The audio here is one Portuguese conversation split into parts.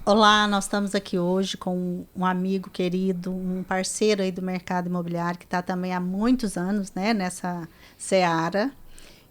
Olá, nós estamos aqui hoje com um amigo querido, um parceiro aí do mercado imobiliário que está também há muitos anos, né, nessa seara.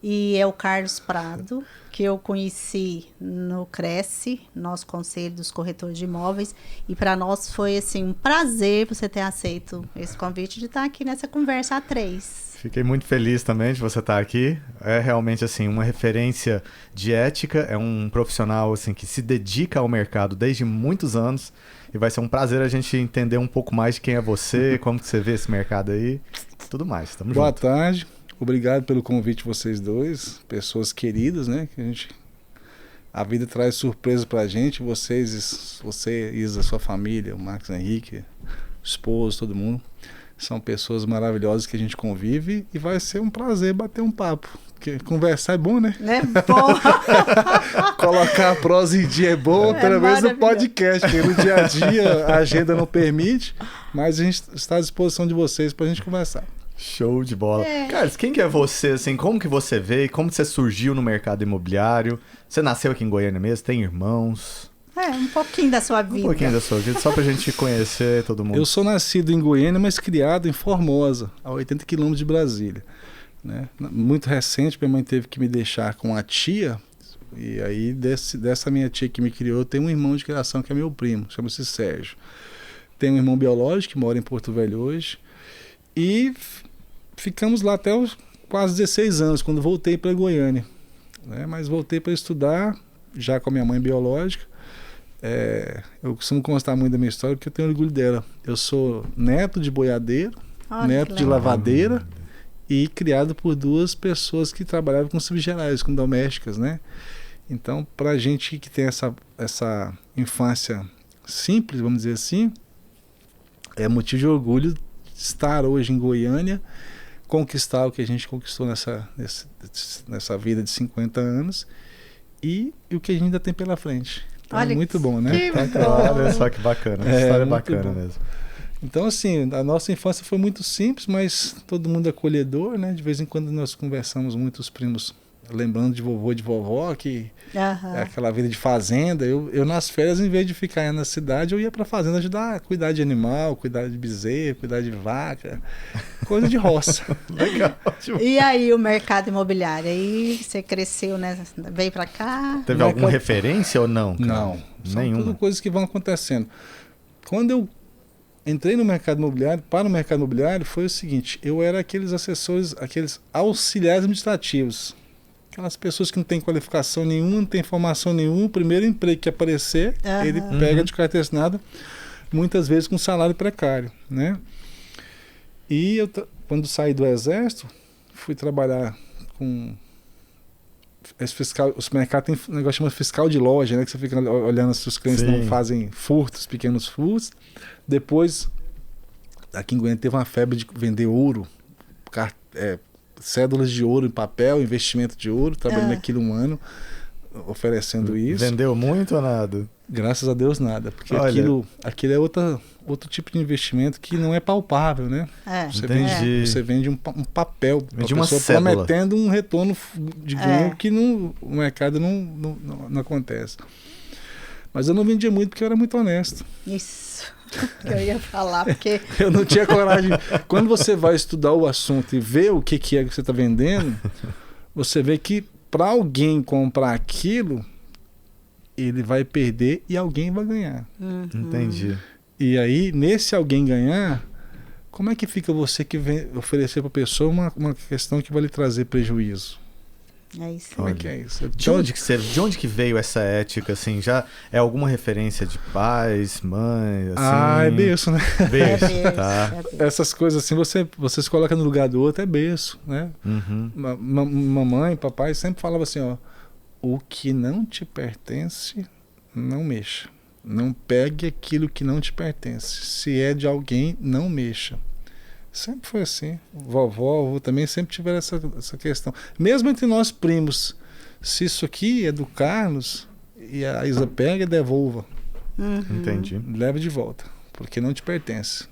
E é o Carlos Prado, que eu conheci no Cresce, nosso Conselho dos Corretores de Imóveis. E para nós foi assim, um prazer você ter aceito esse convite de estar aqui nessa conversa a três. Fiquei muito feliz também de você estar aqui. É realmente assim uma referência de ética, é um profissional assim que se dedica ao mercado desde muitos anos e vai ser um prazer a gente entender um pouco mais de quem é você, como que você vê esse mercado aí, tudo mais. Tamo Boa junto. tarde, obrigado pelo convite vocês dois, pessoas queridas, né? A vida traz surpresa pra gente, você, Isa, sua família, o Marcos Henrique, o esposo, todo mundo. São pessoas maravilhosas que a gente convive e vai ser um prazer bater um papo. Porque conversar é bom, né? É bom. Colocar a prosa em dia é bom, pelo menos no podcast, porque no dia a dia a agenda não permite, mas a gente está à disposição de vocês para a gente conversar. Show de bola. Carlos, quem que é você, assim, como que você veio, como você surgiu no mercado imobiliário? Você nasceu aqui em Goiânia mesmo, tem irmãos? Um pouquinho da sua vida. Um pouquinho da sua vida, só pra gente conhecer todo mundo. Eu sou nascido em Goiânia, mas criado em Formosa, a 80 quilômetros de Brasília. Né? Muito recente, minha mãe teve que me deixar com a tia, e aí dessa minha tia que me criou, tem um irmão de criação que é meu primo, chama-se Sérgio. Tem um irmão biológico que mora em Porto Velho hoje, e ficamos lá até os quase 16 anos, quando voltei para Goiânia. Né? Mas voltei para estudar, já com a minha mãe biológica. Eu costumo constar muito da minha história porque eu tenho orgulho dela. Eu sou neto de boiadeiro, neto de lavadeira e criado por duas pessoas que trabalhavam com subgerais, com domésticas, né? Então, pra gente que tem essa infância simples, vamos dizer assim, é motivo de orgulho estar hoje em Goiânia, conquistar o que a gente conquistou nessa vida de 50 anos e o que a gente ainda tem pela frente. Então, olha, é muito bom, né? Olha só que bacana, essa história é bacana bom. mesmo. Então, assim, a nossa infância foi muito simples, mas todo mundo acolhedor, né? De vez em quando nós conversamos muito, os primos, lembrando de vovô e de vovó, que é aquela vida de fazenda. Eu nas férias, em vez de ficar na cidade, eu ia pra fazenda ajudar a cuidar de animal, cuidar de bezerro, cuidar de vaca, coisa de roça. Legal. E aí o mercado imobiliário? Aí você cresceu, né? Veio pra cá? Teve alguma referência ou não? Cara? Não, são nenhuma. tudo coisas que vão acontecendo. Quando eu entrei no mercado imobiliário, para o mercado imobiliário, foi o seguinte: eu era aqueles assessores, aqueles auxiliares administrativos. Aquelas pessoas que não têm qualificação nenhuma, não têm formação nenhuma, o primeiro emprego que aparecer, ele pega de carteira assinada, muitas vezes com salário precário, né? E eu, quando saí do exército, fui trabalhar com esse fiscal. Os mercados tem um negócio chamado fiscal de loja, né? Que você fica olhando se os clientes não fazem furtos, pequenos furtos. Depois, aqui em Goiânia teve uma febre de vender ouro, cédulas de ouro em papel, investimento de ouro. Trabalhei naquilo um ano, oferecendo isso. Vendeu muito ou nada? Graças a Deus nada, porque aquilo é outro tipo de investimento que não é palpável, né? Você vende um papel, vende uma pessoa cédula, prometendo um retorno de ganho que o mercado não acontece. Mas eu não vendia muito porque eu era muito honesto. Isso que eu ia falar, porque eu não tinha coragem. Quando você vai estudar o assunto e ver o que é que você está vendendo, você vê que para alguém comprar aquilo, ele vai perder e alguém vai ganhar. Entendi. E aí, nesse alguém ganhar, como é que fica você que vem oferecer para a pessoa uma questão que vai lhe trazer prejuízo? É isso. Como é que é isso? De onde que veio essa ética, assim? Já é alguma referência de pais, mães, assim? É berço, né? Berço, tá. Essas coisas assim, você se coloca no lugar do outro, é berço, né? Mamãe, papai sempre falava assim, ó: o que não te pertence, não mexa. Não pegue aquilo que não te pertence. Se é de alguém, não mexa. Sempre foi assim. Vovó também sempre tiveram essa questão. Mesmo entre nós primos, se isso aqui é do Carlos e a Isa pega, devolva. Entendi. Leva de volta, porque não te pertence.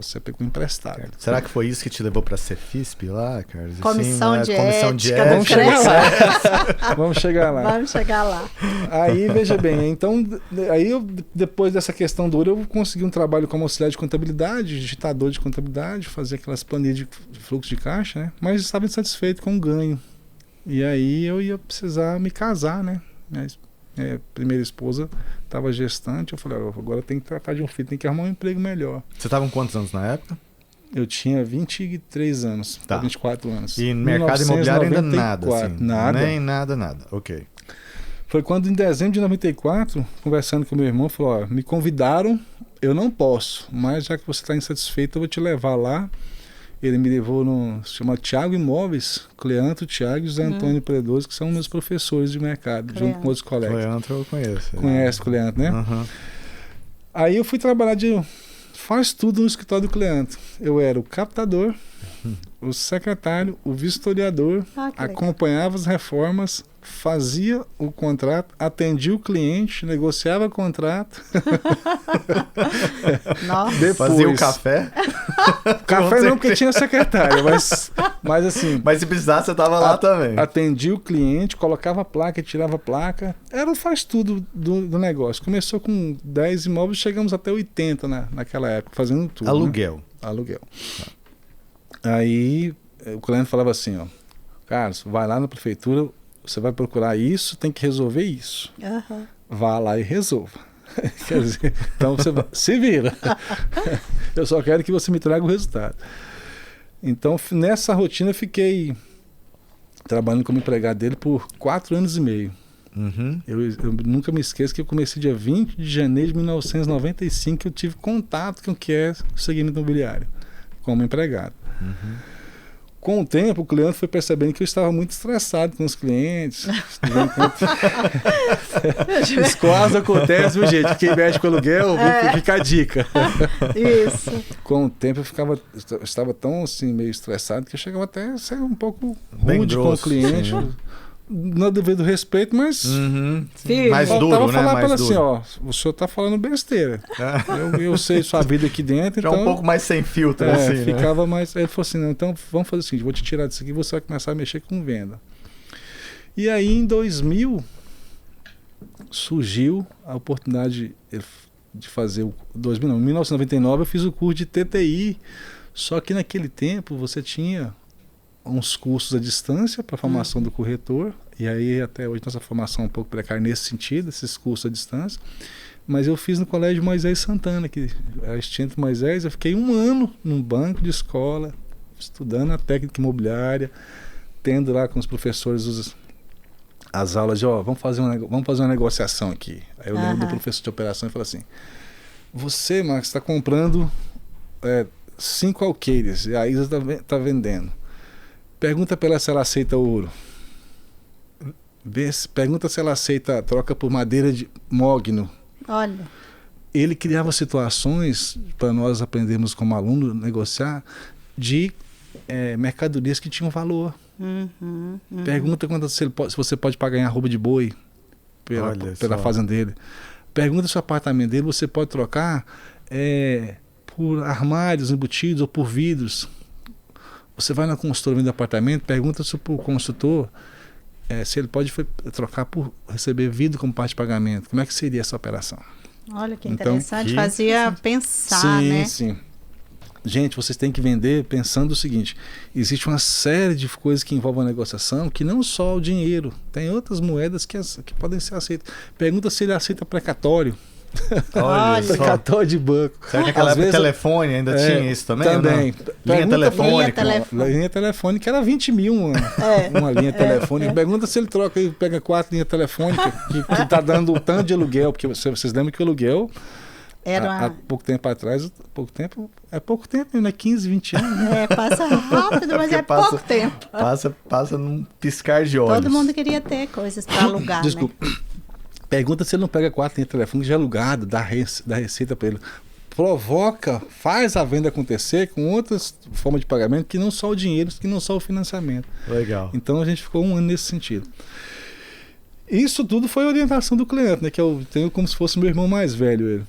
você pegou emprestado. Será que foi isso que te levou para a Cefisp lá, Carlos? Comissão de Comissão de ética. Vamos chegar lá. Vamos chegar lá. Vamos chegar lá. Aí, veja bem, então, aí depois dessa questão dura, eu consegui um trabalho como auxiliar de contabilidade, digitador de contabilidade, fazia aquelas planilhas de fluxo de caixa, né? Mas estava insatisfeito com o ganho. E aí eu ia precisar me casar, né? Minha primeira esposa estava gestante, eu falei, agora tem que tratar de um filho, tem que arrumar um emprego melhor. Você estava com quantos anos na época? Eu tinha 23 anos, Tá. 24 anos. E no mercado imobiliário ainda nada, assim? Nada. Nem nada. Ok. Foi quando, em dezembro de 94, conversando com meu irmão, falou, me convidaram, eu não posso, mas já que você está insatisfeito, eu vou te levar lá. Ele me levou se chama Thiago Imóveis, Cleanto, Thiago e José Antônio Predoso, que são meus professores de mercado, junto com outros colegas. Cleanto eu conheço. Conhece o Cleanto, né? Uhum. Aí eu fui trabalhar faz tudo no escritório do Cleanto. Eu era o captador, o secretário, o vistoriador, acompanhava as reformas, fazia o contrato, atendia o cliente, negociava o contrato. Nossa. Depois, fazia o café? Café não, porque tinha secretária, mas assim... Mas se precisasse, você estava lá também. Atendia o cliente, colocava a placa, tirava a placa. Era o faz tudo do negócio. Começou com 10 imóveis, chegamos até 80 naquela época, fazendo tudo. Aluguel. Né? Aluguel. Aí o cliente falava assim, Carlos, vai lá na prefeitura, você vai procurar isso, tem que resolver isso. Uhum. Vá lá e resolva. Quer dizer, então você se vira. Eu só quero que você me traga o resultado. Então, nessa rotina, eu fiquei trabalhando como empregado dele por 4 anos e meio. Uhum. Eu nunca me esqueço que eu comecei dia 20 de janeiro de 1995, que eu tive contato com o que é o segmento imobiliário, como empregado. Uhum. Com o tempo, o cliente foi percebendo que eu estava muito estressado com os clientes. Isso quase acontece, viu, gente? Quem mexe com aluguel, fica a dica. Isso. Com o tempo, eu estava tão assim, meio estressado que eu chegava até a ser um pouco bem rude grosso, com o cliente. Sim. No devido respeito, mas mais duro, né? Falar Mais para duro. assim, o senhor está falando besteira. Eu sei sua vida aqui dentro. Já então, um pouco mais sem filtro, assim, ficava mais. Aí ele falou assim, não, então vamos fazer o seguinte, vou te tirar disso aqui e você vai começar a mexer com venda. E aí em 2000 surgiu a oportunidade de fazer em 1999 eu fiz o curso de TTI, só que naquele tempo você tinha uns cursos à distância para a formação do corretor, e aí até hoje nossa formação é um pouco precária nesse sentido, esses cursos à distância, mas eu fiz no Colégio Moisés Santana, que é extinto Moisés. Eu fiquei 1 ano num banco de escola, estudando a técnica imobiliária, tendo lá com os professores as aulas de, vamos fazer uma negociação aqui. Aí eu lembro do professor de operação e falou assim, você, Marcos, está comprando 5 alqueires, e a Isa está vendendo. Pergunta para ela se ela aceita ouro. Pergunta se ela aceita troca por madeira de mogno. Olha. Ele criava situações para nós aprendermos como aluno negociar de mercadorias que tinham valor. Pergunta se você pode pagar em arroba de boi pela fazenda dele. Pergunta se o apartamento dele você pode trocar por armários embutidos ou por vidros. Você vai na consultora vender apartamento, pergunta se o construtor se ele pode trocar por receber vidro como parte de pagamento. Como é que seria essa operação? Olha que interessante, fazia pensar, sim, né? Sim. Gente, vocês têm que vender pensando o seguinte, existe uma série de coisas que envolvem a negociação, que não só o dinheiro, tem outras moedas que podem ser aceitas. Pergunta se ele aceita precatório. Olha só. Precatório de banco. Será que naquela época telefone ainda tinha isso também? Também. Linha telefônica. Linha telefônica era 20 mil uma linha telefônica. Pergunta se ele troca e pega 4 linhas telefônicas que está dando um tanto de aluguel, porque vocês lembram que o aluguel há pouco tempo atrás, pouco tempo, né? 15, 20 anos. Né? Passa rápido, mas pouco tempo. Passa num piscar de olhos. Todo mundo queria ter coisas para alugar. Desculpa. Né? Pergunta se ele não pega 4 linhas de telefone já alugado, dá receita para ele. Provoca, faz a venda acontecer com outras formas de pagamento que não só o dinheiro, que não só o financiamento. Legal. Então a gente ficou 1 ano nesse sentido. Isso tudo foi orientação do cliente, né? Que eu tenho como se fosse meu irmão mais velho. Ele.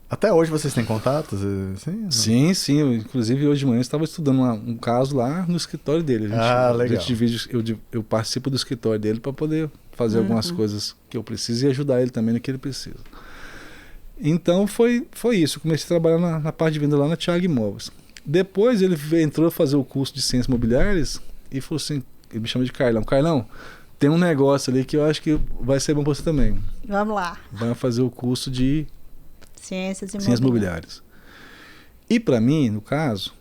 Até hoje vocês têm contatos? Assim? Sim, sim. Inclusive, hoje de manhã eu estava estudando um caso lá no escritório dele. Legal. A gente divide, eu participo do escritório dele para poder fazer algumas coisas que eu preciso e ajudar ele também no que ele precisa. Então, foi isso. Eu comecei a trabalhar na parte de venda lá na Thiago Imóveis. Depois, ele entrou a fazer o curso de Ciências Imobiliárias e falou assim, ele me chama de Carlão. Carlão, tem um negócio ali que eu acho que vai ser bom para você também. Vamos lá. Vai fazer o curso de Ciências Imobiliárias. E para mim, no caso,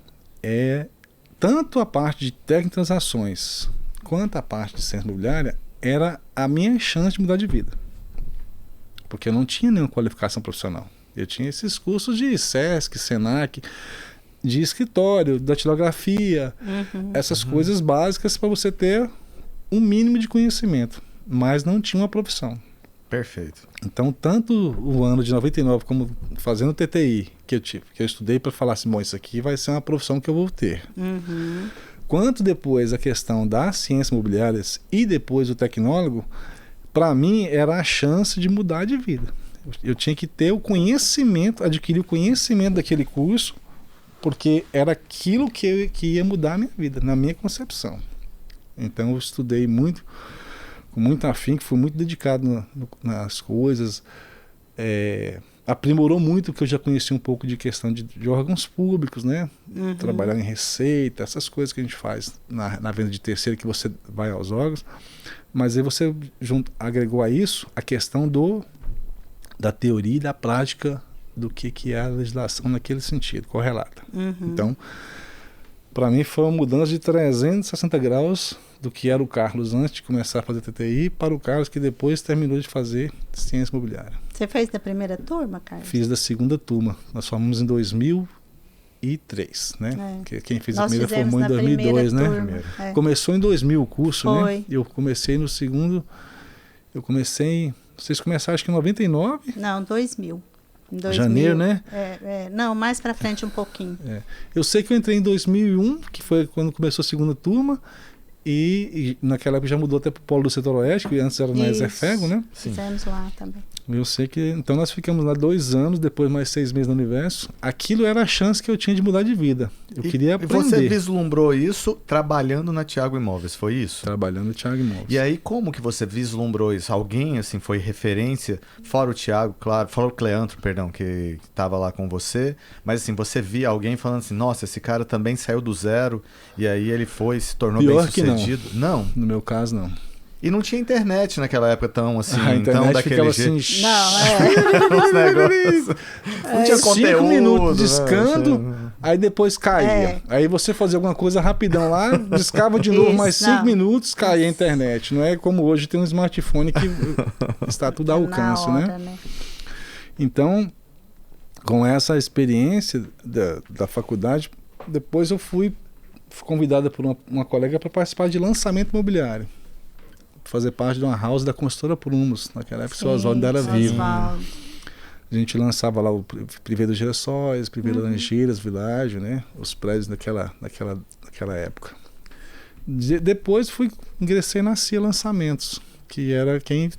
tanto a parte de técnica de transações quanto a parte de ciência imobiliária era a minha chance de mudar de vida. Porque eu não tinha nenhuma qualificação profissional. Eu tinha esses cursos de SESC, SENAC, de escritório, datilografia, essas coisas básicas para você ter um mínimo de conhecimento, mas não tinha uma profissão. Perfeito. Então, tanto o ano de 99 como fazendo TTI, que eu estudei para falar assim, bom, isso aqui vai ser uma profissão que eu vou ter. Quanto depois a questão das ciências imobiliárias e depois o tecnólogo, para mim era a chance de mudar de vida. Eu tinha que ter o conhecimento, adquirir o conhecimento daquele curso, porque era aquilo que ia mudar a minha vida, na minha concepção. Então eu estudei muito, com muito afinco, fui muito dedicado nas coisas, aprimorou muito o que eu já conhecia um pouco de questão de órgãos públicos, né? Trabalhar em receita, essas coisas que a gente faz na venda de terceiro, que você vai aos órgãos, mas aí você agregou a isso a questão da teoria e da prática do que é a legislação naquele sentido, correlata. Então, para mim foi uma mudança de 360 graus do que era o Carlos antes de começar a fazer TTI para o Carlos que depois terminou de fazer ciência imobiliária. Você fez da primeira turma, Carlos? Fiz da segunda turma. Nós formamos em 2003, né? Quem fez a primeira formou em 2002, né? Começou em 2000 o curso, foi, né? Eu comecei no segundo. Vocês começaram acho que em 99? Não, 2000. Em 2000, janeiro, né? Não, mais para frente um pouquinho. Eu sei que eu entrei em 2001, que foi quando começou a segunda turma, e naquela época já mudou até para o Polo do Setor Oeste, que antes era na Exerfego, né? Fizemos lá também. Eu sei que... Então nós ficamos lá 2 anos, depois mais 6 meses no Universo. Aquilo era a chance que eu tinha de mudar de vida. Eu queria aprender. E você vislumbrou isso trabalhando na Thiago Imóveis, foi isso? Trabalhando na Thiago Imóveis. E aí como que você vislumbrou isso? Alguém assim foi referência, fora o Thiago, claro, fora o Cleantro, perdão, que estava lá com você, mas assim, você via alguém falando assim, nossa, esse cara também saiu do zero e aí ele se tornou bem sucedido? Não. No meu caso, não. E não tinha internet naquela época tão assim, a então daquele jeito. Assim, Os negócios. Não tinha conteúdo. 5 minutos discando, aí depois caía. Aí você fazia alguma coisa rapidão lá, discava de novo mais 5 minutos, caía a internet. Não é como hoje tem um smartphone que está tudo ao alcance, né? Então, com essa experiência da faculdade, depois eu fui convidada por uma colega para participar de lançamento imobiliário. Fazer parte de uma house da construtora Prumos, naquela época o Oswaldo ainda era vivo. A gente lançava lá o Privé dos Girassóis, Privé das Laranjeiras, Világio, né? Os prédios naquela época. Depois ingressei na CIA Lançamentos, que era quem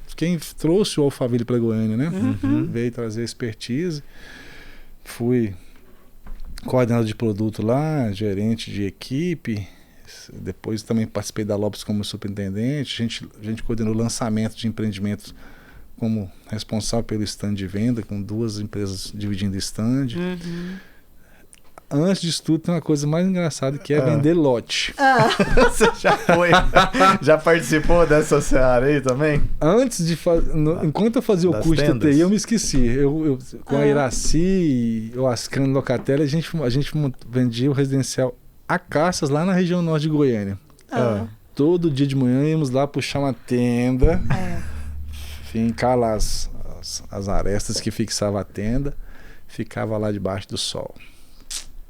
trouxe o Alphaville para Goiânia, né? Veio trazer expertise. Fui coordenador de produto lá, gerente de equipe. Depois também participei da Lopes como superintendente. A gente coordenou o lançamento de empreendimentos como responsável pelo stand de venda, com 2 empresas dividindo stand. Antes disso tudo, tem uma coisa mais engraçada que é vender lote. Você já participou dessa seara aí também? Antes de enquanto eu fazia o curso de TTI, eu me esqueci. Eu com a Iraci, o Ascano Locatelli, a gente vendia o residencial a Caças lá na região norte de Goiânia. Todo dia de manhã íamos lá puxar uma tenda, fincar lá as arestas que fixava a tenda, ficava lá debaixo do sol,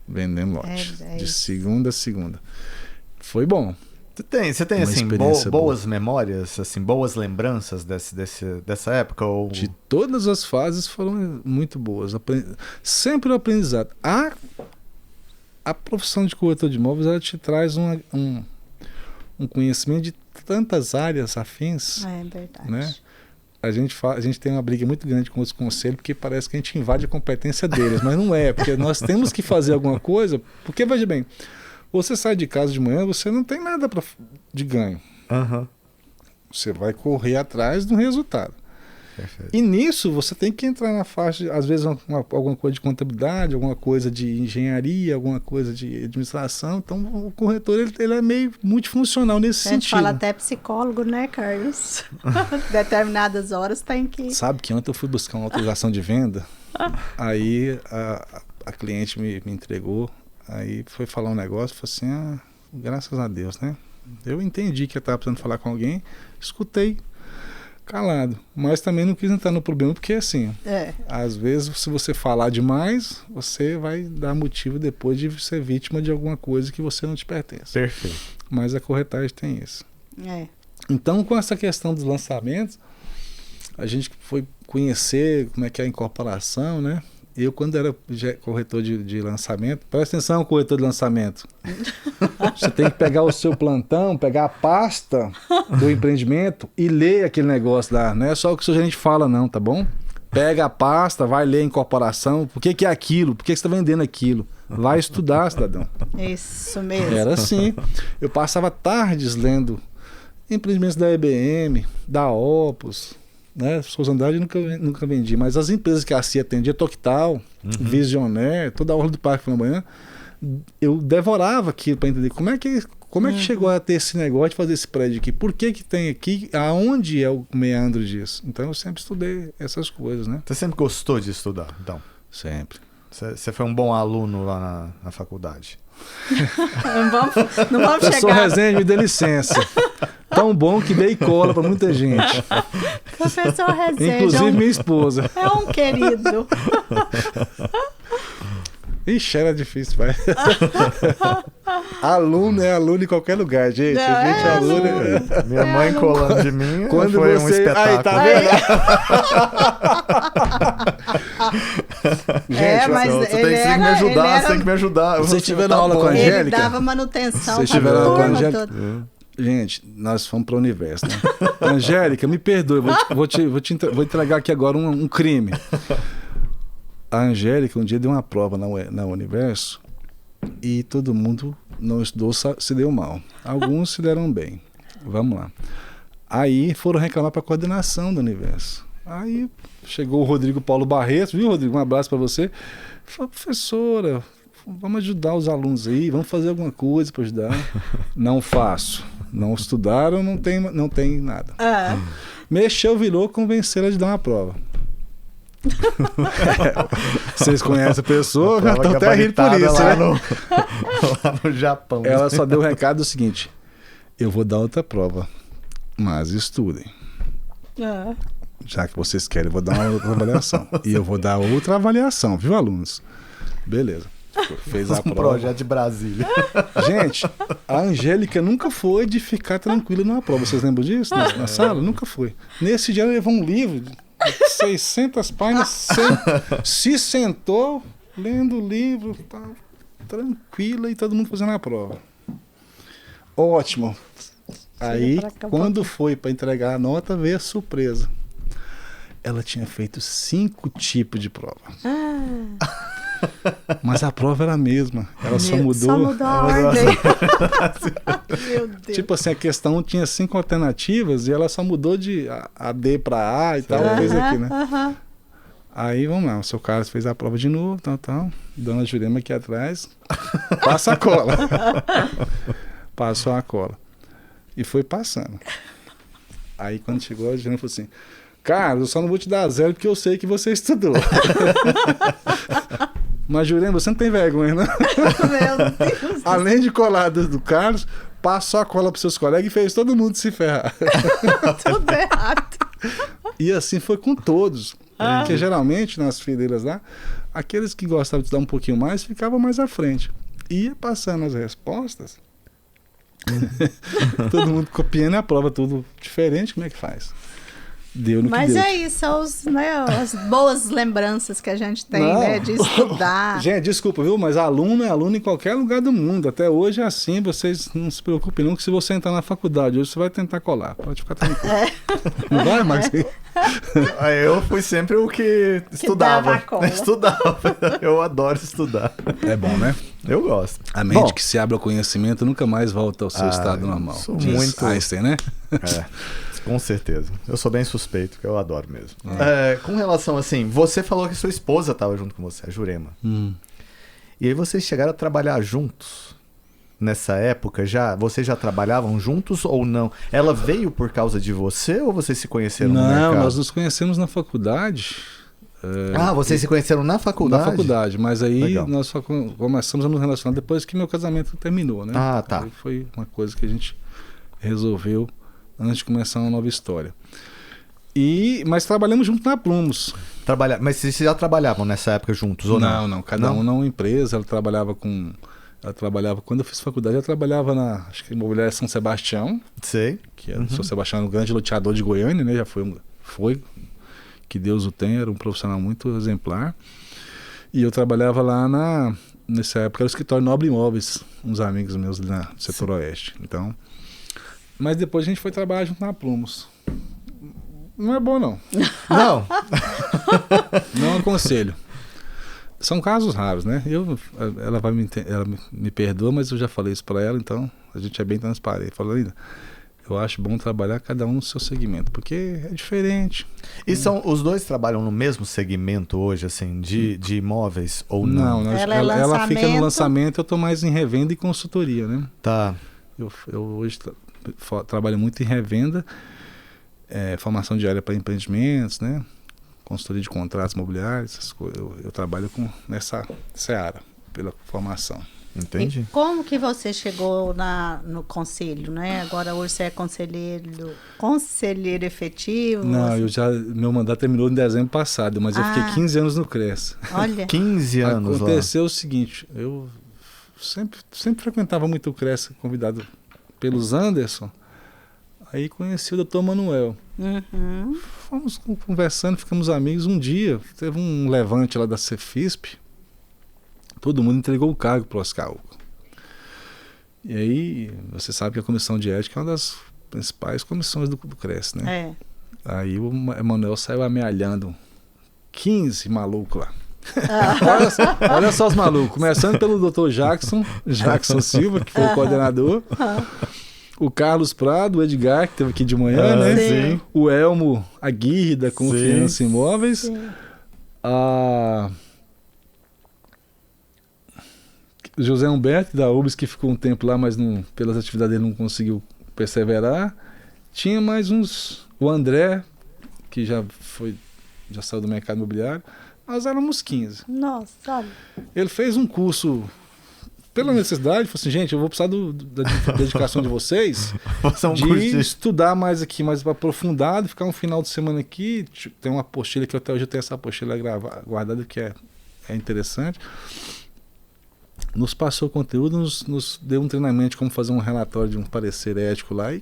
vendendo lote, de segunda a segunda. Foi bom. Você tem assim, boas memórias, assim, boas lembranças dessa época? Ou... De todas as fases foram muito boas. Sempre o aprendizado. A profissão de corretor de imóveis, ela te traz um conhecimento de tantas áreas afins. É verdade. Né? a gente tem uma briga muito grande com os conselhos, porque parece que a gente invade a competência deles, mas não é, porque nós temos que fazer alguma coisa, porque, veja bem, você sai de casa de manhã, você não tem nada de ganho. Uhum. Você vai correr atrás do resultado. Perfeito. E nisso você tem que entrar na faixa, às vezes alguma coisa de contabilidade, alguma coisa de engenharia, alguma coisa de administração. Então o corretor ele é meio multifuncional nesse sentido. A gente fala até psicólogo, né, Carlos? Determinadas horas tem que... Sabe que ontem eu fui buscar uma autorização de venda, aí a cliente me entregou, aí foi falar um negócio, falou assim, graças a Deus, né? Eu entendi que eu estava precisando falar com alguém, escutei, calado, mas também não quis entrar no problema, porque assim, às vezes se você falar demais, você vai dar motivo depois de ser vítima de alguma coisa que você não te pertence. Perfeito. Mas a corretagem tem isso. Então, com essa questão dos lançamentos, a gente foi conhecer como é que é a incorporação, né? Eu, quando era corretor de lançamento, presta atenção, corretor de lançamento. Você tem que pegar o seu plantão, pegar a pasta do empreendimento e ler aquele negócio lá. Não é só o que o seu gerente fala, não, tá bom? Pega a pasta, vai ler a incorporação. Por que é aquilo? Por que você está vendendo aquilo? Vai estudar, cidadão. Isso mesmo. Era assim. Eu passava tardes lendo empreendimentos da EBM, da Opus, né? Souza Andrade nunca vendi, mas as empresas que a CIA atendia, Toquital, Visionaire, toda a Orla do Parque pela manhã, eu devorava aquilo para entender como é que chegou a ter esse negócio de fazer esse prédio aqui, por que tem aqui, aonde é o meandro disso. Então eu sempre estudei essas coisas, né? Você sempre gostou de estudar, então? Sempre. Você foi um bom aluno lá na faculdade? Não vamos chegar. Professor Rezende, me dê licença. Tão bom que dei cola para muita gente. Professor Rezende. Inclusive minha esposa. É um querido. Ixi, era difícil, vai. Aluno é aluno em qualquer lugar, gente. Aluno. Minha mãe colando de mim quando foi você... um espetáculo. Aí, tá vendo? Gente, mas você tem que me ajudar, você tem que me ajudar. Vocês tiveram aula com a Angélica? Ele dava manutenção Vocês pra tiveram aula com a turma Angélica? toda. Gente, nós fomos para o universo, né? Angélica, me perdoe, vou entregar aqui agora um crime. A Angélica um dia deu uma prova na Universo e todo mundo não estudou, se deu mal. Alguns se deram bem. Vamos lá. Aí foram reclamar para a coordenação do Universo. Aí chegou o Rodrigo Paulo Barreto, viu, Rodrigo? Um abraço para você. Falou, professora, vamos ajudar os alunos aí, vamos fazer alguma coisa para ajudar. Não faço. Não estudaram, não tem nada. Mexeu, virou, convenceram de dar uma prova. Vocês conhecem a pessoa, já estão até rindo por isso, lá, né? lá no Japão. Ela só deu o recado seguinte: eu vou dar outra prova, mas estudem. Já que vocês querem, eu vou dar uma outra avaliação. E eu vou dar outra avaliação, viu, alunos? Beleza. Fez a prova. Projeto de Brasília. Gente, a Angélica nunca foi de ficar tranquila numa prova. Vocês lembram disso? Na sala? Nunca foi. Nesse dia ela levou um livro de 600 páginas, se sentou, lendo o livro, tá, tranquila, e todo mundo fazendo a prova. Ótimo. Aí, quando foi para entregar a nota, veio a surpresa. Ela tinha feito 5 tipos de prova. Mas a prova era a mesma. Ela só mudou a ordem. Meu Deus. Tipo assim, a questão tinha 5 alternativas e ela só mudou de a D para A e tal, fez aqui, né? Aí, vamos lá, o seu Carlos fez a prova de novo, tal. Dona Jurema aqui atrás, passa a cola. Passou a cola. E foi passando. Aí, quando chegou, a Jurema falou assim: Carlos, eu só não vou te dar 0 porque eu sei que você estudou. Mas, Jurema, você não tem vergonha, né? Meu Deus. Além de colar do Carlos, passou a cola para seus colegas e fez todo mundo se ferrar. Tudo errado. E assim foi com todos. Porque geralmente, nas fileiras lá, aqueles que gostavam de estudar um pouquinho mais ficavam mais à frente. Ia passando as respostas, todo mundo copiando a prova, tudo diferente, como é que faz? deu no Mas que deu. é isso, são as boas lembranças que a gente tem, Não. né? De estudar. Gente, desculpa, viu? Mas aluno é aluno em qualquer lugar do mundo. Até hoje é assim, vocês não se preocupem não, que se você entrar na faculdade hoje, você vai tentar colar. Pode ficar tranquilo. Não vai, Max? Aí eu fui sempre o que estudava. dava cola. Estudava. Eu adoro estudar. É bom, né? Eu gosto. A mente Bom, que se abre ao conhecimento nunca mais volta ao seu estado normal. sou Diz muito- Einstein, né? Com certeza. Eu sou bem suspeito, que eu adoro mesmo. Com relação assim, você falou que sua esposa estava junto com você, a Jurema. E aí vocês chegaram a trabalhar juntos? Nessa época já? Vocês já trabalhavam juntos ou não? Ela veio por causa de você ou vocês se conheceram no mercado? Não, nós nos conhecemos na faculdade. Vocês se conheceram na faculdade? Na faculdade, mas aí Legal. nós só começamos a nos relacionar depois que meu casamento terminou, né? Ah, tá. Aí foi uma coisa que a gente resolveu antes de começar uma nova história. Mas trabalhamos junto na Plumos. Mas vocês já trabalhavam nessa época juntos ou não? Não, cada um numa empresa. Ela trabalhava, quando eu fiz faculdade, ela trabalhava acho que Imobiliária São Sebastião, Sei. que era São Sebastião, um grande loteador de Goiânia, né? Já foi, que Deus o tenha, era um profissional muito exemplar. E eu trabalhava lá nessa época, era o escritório Nobre Imóveis, uns amigos meus ali no setor oeste. Então, mas depois a gente foi trabalhar junto na Plumos. Não é bom, não. Não. Não aconselho. São casos raros, né? Ela me perdoa, mas eu já falei isso para ela, então a gente é bem transparente. Falando ainda, eu acho bom trabalhar cada um no seu segmento, porque é diferente. E os dois trabalham no mesmo segmento hoje, assim, de imóveis ou não? Não, Ela fica no lançamento, eu tô mais em revenda e consultoria, né? Tá. Eu hoje trabalho muito em revenda, formação diária para empreendimentos, né? Consultoria de contratos imobiliários, essas coisas. Eu trabalho nessa seara, pela formação. Entendi. E como que você chegou no conselho, né? Agora hoje você é conselheiro efetivo? Não, meu mandato terminou em dezembro passado, mas eu fiquei 15 anos no CRES. Olha. 15 anos lá. Aconteceu o seguinte, eu sempre frequentava muito o CRES, convidado pelos Anderson. Aí conheci o Dr. Manuel. Uhum. Fomos conversando, ficamos amigos. Um dia, teve um levante lá da Cefisp. Todo mundo entregou o cargo para o Oscar Hugo. E aí, você sabe que a comissão de ética é uma das principais comissões do CRES, né? Aí o Manuel saiu amealhando 15 malucos lá. Olha só os malucos. Começando pelo Dr. Jackson Silva, que foi o coordenador. O Carlos Prado, o Edgar, que esteve aqui de manhã, né? Sim. O Elmo Aguirre, da Confiança Imóveis. Sim. O José Humberto, da UBS, que ficou um tempo lá, mas pelas atividades dele não conseguiu perseverar. Tinha mais uns... O André, que já saiu do mercado imobiliário. Nós éramos 15. Nossa, olha. Ele fez um curso... Pela necessidade, falou assim, gente, eu vou precisar da dedicação de vocês de estudar mais aqui, mais aprofundado, ficar um final de semana aqui. Tem uma apostila que até hoje eu tenho essa apostila guardada, que é interessante. Nos passou conteúdo, nos deu um treinamento de como fazer um relatório de um parecer ético lá e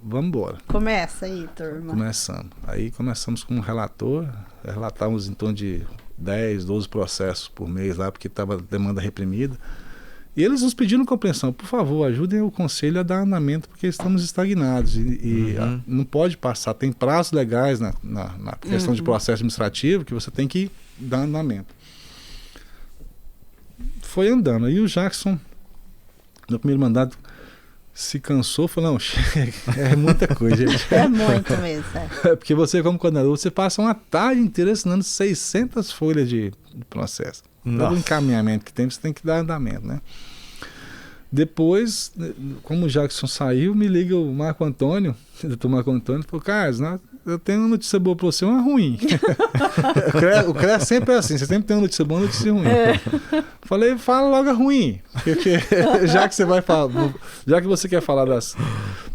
vamos embora. Começa aí, turma. Começamos. Aí começamos com um relator, relatávamos em torno de 10, 12 processos por mês lá, porque estava demanda reprimida. E eles nos pediram compreensão, por favor, ajudem o conselho a dar andamento, porque estamos estagnados e não pode passar, tem prazos legais na questão de processo administrativo que você tem que dar andamento. Foi andando, aí o Jackson, no primeiro mandato, se cansou, falou, não, é muita coisa, gente. É muito mesmo. É porque você, como coordenador, você passa uma tarde inteira assinando 600 folhas de processo. Todo o encaminhamento que tem, você tem que dar andamento, né? Depois, como o Jackson saiu, me liga o Marco Antônio, o doutor Marco Antônio, falou, Carlos, eu tenho uma notícia boa para você, uma ruim. O CREA sempre é assim, você sempre tem uma notícia boa e uma notícia ruim. Falei, fala logo a ruim, porque já que você vai falar, já que você quer falar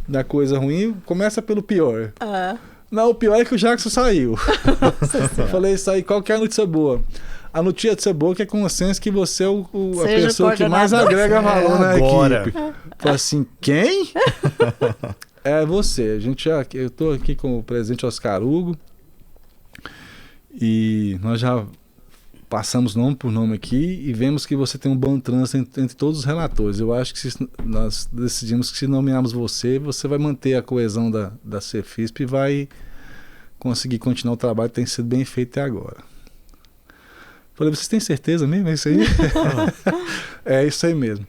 da coisa ruim, começa pelo pior. Não, o pior é que o Jackson saiu. Falei, isso aí, qual que é a notícia boa? A notícia boa que é consenso que você é a pessoa que mais agrega valor na equipe. Falei assim, quem? É você. Eu estou aqui com o presidente Oscar Hugo e nós já passamos nome por nome aqui e vemos que você tem um bom trânsito entre todos os relatores. Eu acho que nós decidimos que se nomearmos você vai manter a coesão da Cefisp e vai conseguir continuar o trabalho que tem sido bem feito até agora. Falei, vocês têm certeza mesmo? É isso aí? É isso aí mesmo.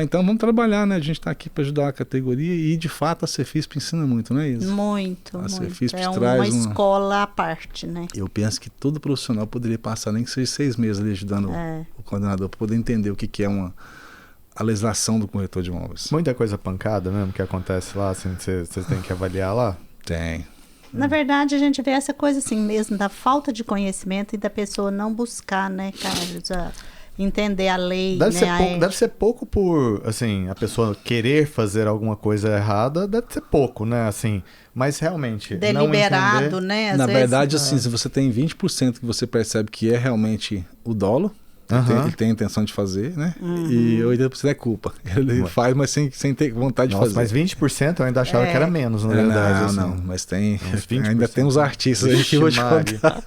Então vamos trabalhar, né? A gente está aqui para ajudar a categoria e, de fato, a Cefisp ensina muito, não é isso? Muito, a Cefisp é uma escola à parte, né? Eu penso que todo profissional poderia passar nem que seja 6 meses ali ajudando o coordenador para poder entender o que é a legislação do corretor de imóveis. Muita coisa pancada mesmo que acontece lá, assim, vocês têm que avaliar lá? Tem. Na verdade, a gente vê essa coisa assim mesmo, da falta de conhecimento e da pessoa não buscar, né, Carlos, entender a lei. Deve ser pouco por, assim, a pessoa querer fazer alguma coisa errada, deve ser pouco, né, assim, mas realmente deliberado, não entender... né? Na verdade, assim, se você tem 20% que você percebe que é realmente o dolo, ele tem a intenção de fazer, né? E 80% é culpa. Ele faz, mas sem ter vontade de fazer. Mas 20% eu ainda achava que era menos, na verdade. Não, mas tem. Ainda tem uns artistas aí que eu vou te contar.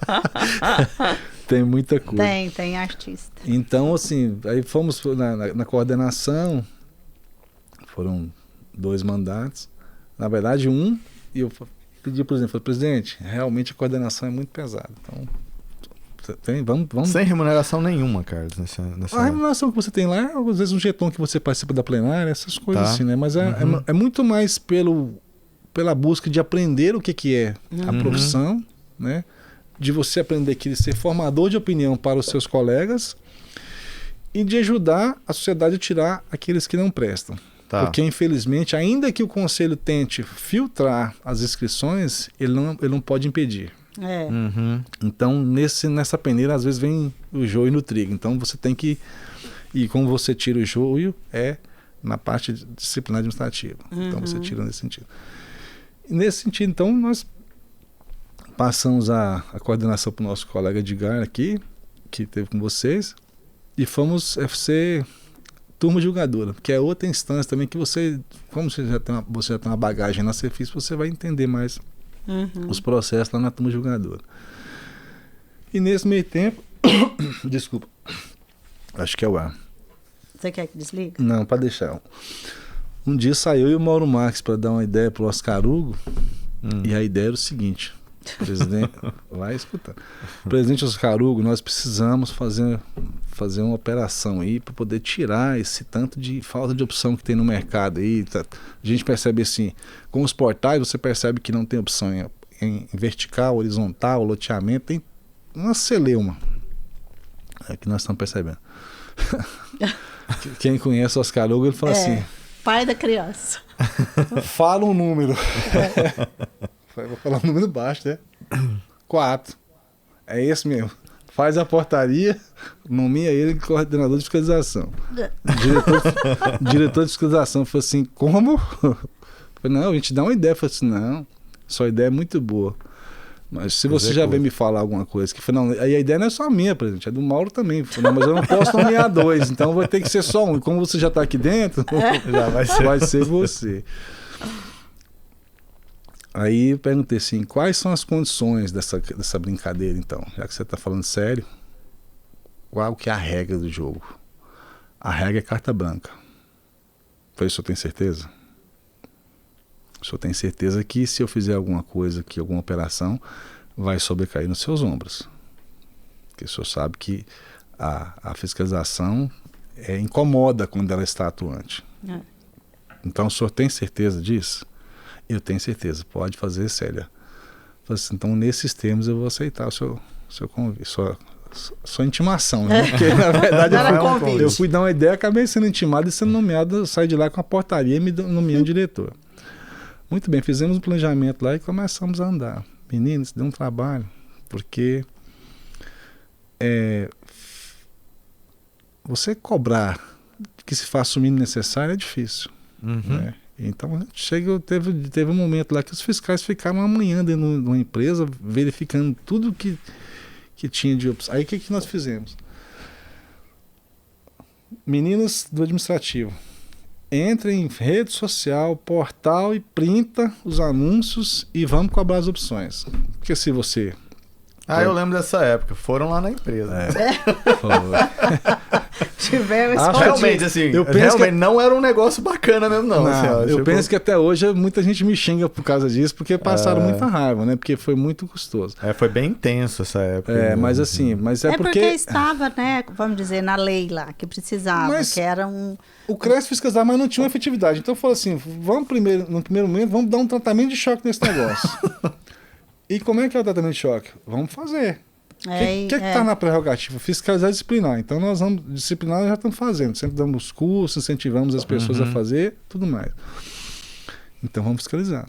Tem muita coisa. Tem artista. Então, assim, aí fomos na coordenação, foram 2 mandatos. Na verdade, e eu pedi, por exemplo, presidente, realmente a coordenação é muito pesada. Então, vamos... Sem remuneração nenhuma, Carlos. A remuneração que você tem lá é, às vezes, um jeton que você participa da plenária, essas coisas assim, né? Mas é muito mais pela busca de aprender o que é a profissão, né? De você aprender que ser formador de opinião para os seus colegas e de ajudar a sociedade a tirar aqueles que não prestam. Porque, infelizmente, ainda que o conselho tente filtrar as inscrições, ele não pode impedir. Então, nessa peneira, às vezes, vem o joio no trigo. Então, você tem que... E como você tira o joio, na parte disciplinar administrativa. Então, você tira nesse sentido. E nesse sentido, então, nós passamos a coordenação para o nosso colega Edgar aqui, que esteve com vocês, e fomos ser turma julgadora, que é outra instância também que você, como você já tem uma bagagem na Cefisp, você vai entender mais os processos lá na turma julgadora. E nesse meio tempo, desculpa, acho que é o ar. Você quer que desligue? Não, para deixar. Um dia saiu e o Mauro Marques para dar uma ideia para o Oscar Hugo, e a ideia era o seguinte: presidente, vai escutar. Presidente Oscar Hugo, nós precisamos fazer uma operação aí para poder tirar esse tanto de falta de opção que tem no mercado aí. A gente percebe assim, com os portais você percebe que não tem opção em vertical, horizontal, loteamento, tem uma celeuma. É que nós estamos percebendo. Quem conhece o Oscar Hugo, ele fala assim: pai da criança. Fala um número. Vou falar um número baixo, né? 4. É esse mesmo. Faz a portaria, nomeia ele coordenador de fiscalização. Diretor de fiscalização falou assim: como? Eu falei, não, a gente dá uma ideia. Eu falei assim: não, sua ideia é muito boa. Mas se você já vem me falar alguma coisa, que não, aí a ideia não é só minha, presidente, é do Mauro também. Falei, não, mas eu não posso nomear 2, então vai ter que ser só um. E como você já está aqui dentro, já vai ser você. Aí eu perguntei assim: quais são as condições dessa brincadeira, então? Já que você está falando sério, qual que é a regra do jogo? A regra é carta branca. Falei, o senhor tem certeza? O senhor tem certeza que se eu fizer alguma coisa, que alguma operação, vai sobrecair nos seus ombros? Porque o senhor sabe que a fiscalização incomoda quando ela está atuante. Então o senhor tem certeza disso? Eu tenho certeza, pode fazer, Célia. Assim, então, nesses termos, eu vou aceitar o seu convite, sua intimação, né? Porque, na verdade, eu fui dar uma ideia, acabei sendo intimado e sendo nomeado, saí de lá com a portaria e me nomeando diretor. Muito bem, fizemos um planejamento lá e começamos a andar. Meninos, deu um trabalho, porque você cobrar que se faça o mínimo necessário é difícil, né? Então, teve um momento lá que os fiscais ficaram amanhã dentro de uma empresa, verificando tudo que tinha de opção. Aí, o que nós fizemos? Meninas do administrativo, entra em rede social, portal e printa os anúncios e vamos cobrar as opções. Porque se você... Eu lembro dessa época. Foram lá na empresa. Tivemos Realmente, assim, realmente não era um negócio bacana mesmo, não. Assim, ó, eu penso que até hoje muita gente me xinga por causa disso, porque passaram muita raiva, né? Porque foi muito custoso. Foi bem intenso essa época. Mas assim, porque estava, né, vamos dizer, na lei lá, que precisava, que era um... O CRES fiscalizava, mas não tinha uma efetividade. Então eu falei assim, no primeiro momento, vamos dar um tratamento de choque nesse negócio. E como é que é o tratamento de choque? Vamos fazer. O que está na prerrogativa? Fiscalizar e disciplinar. Então nós vamos disciplinar, nós já estamos fazendo. Sempre damos cursos, incentivamos as pessoas a fazer, tudo mais. Então vamos fiscalizar.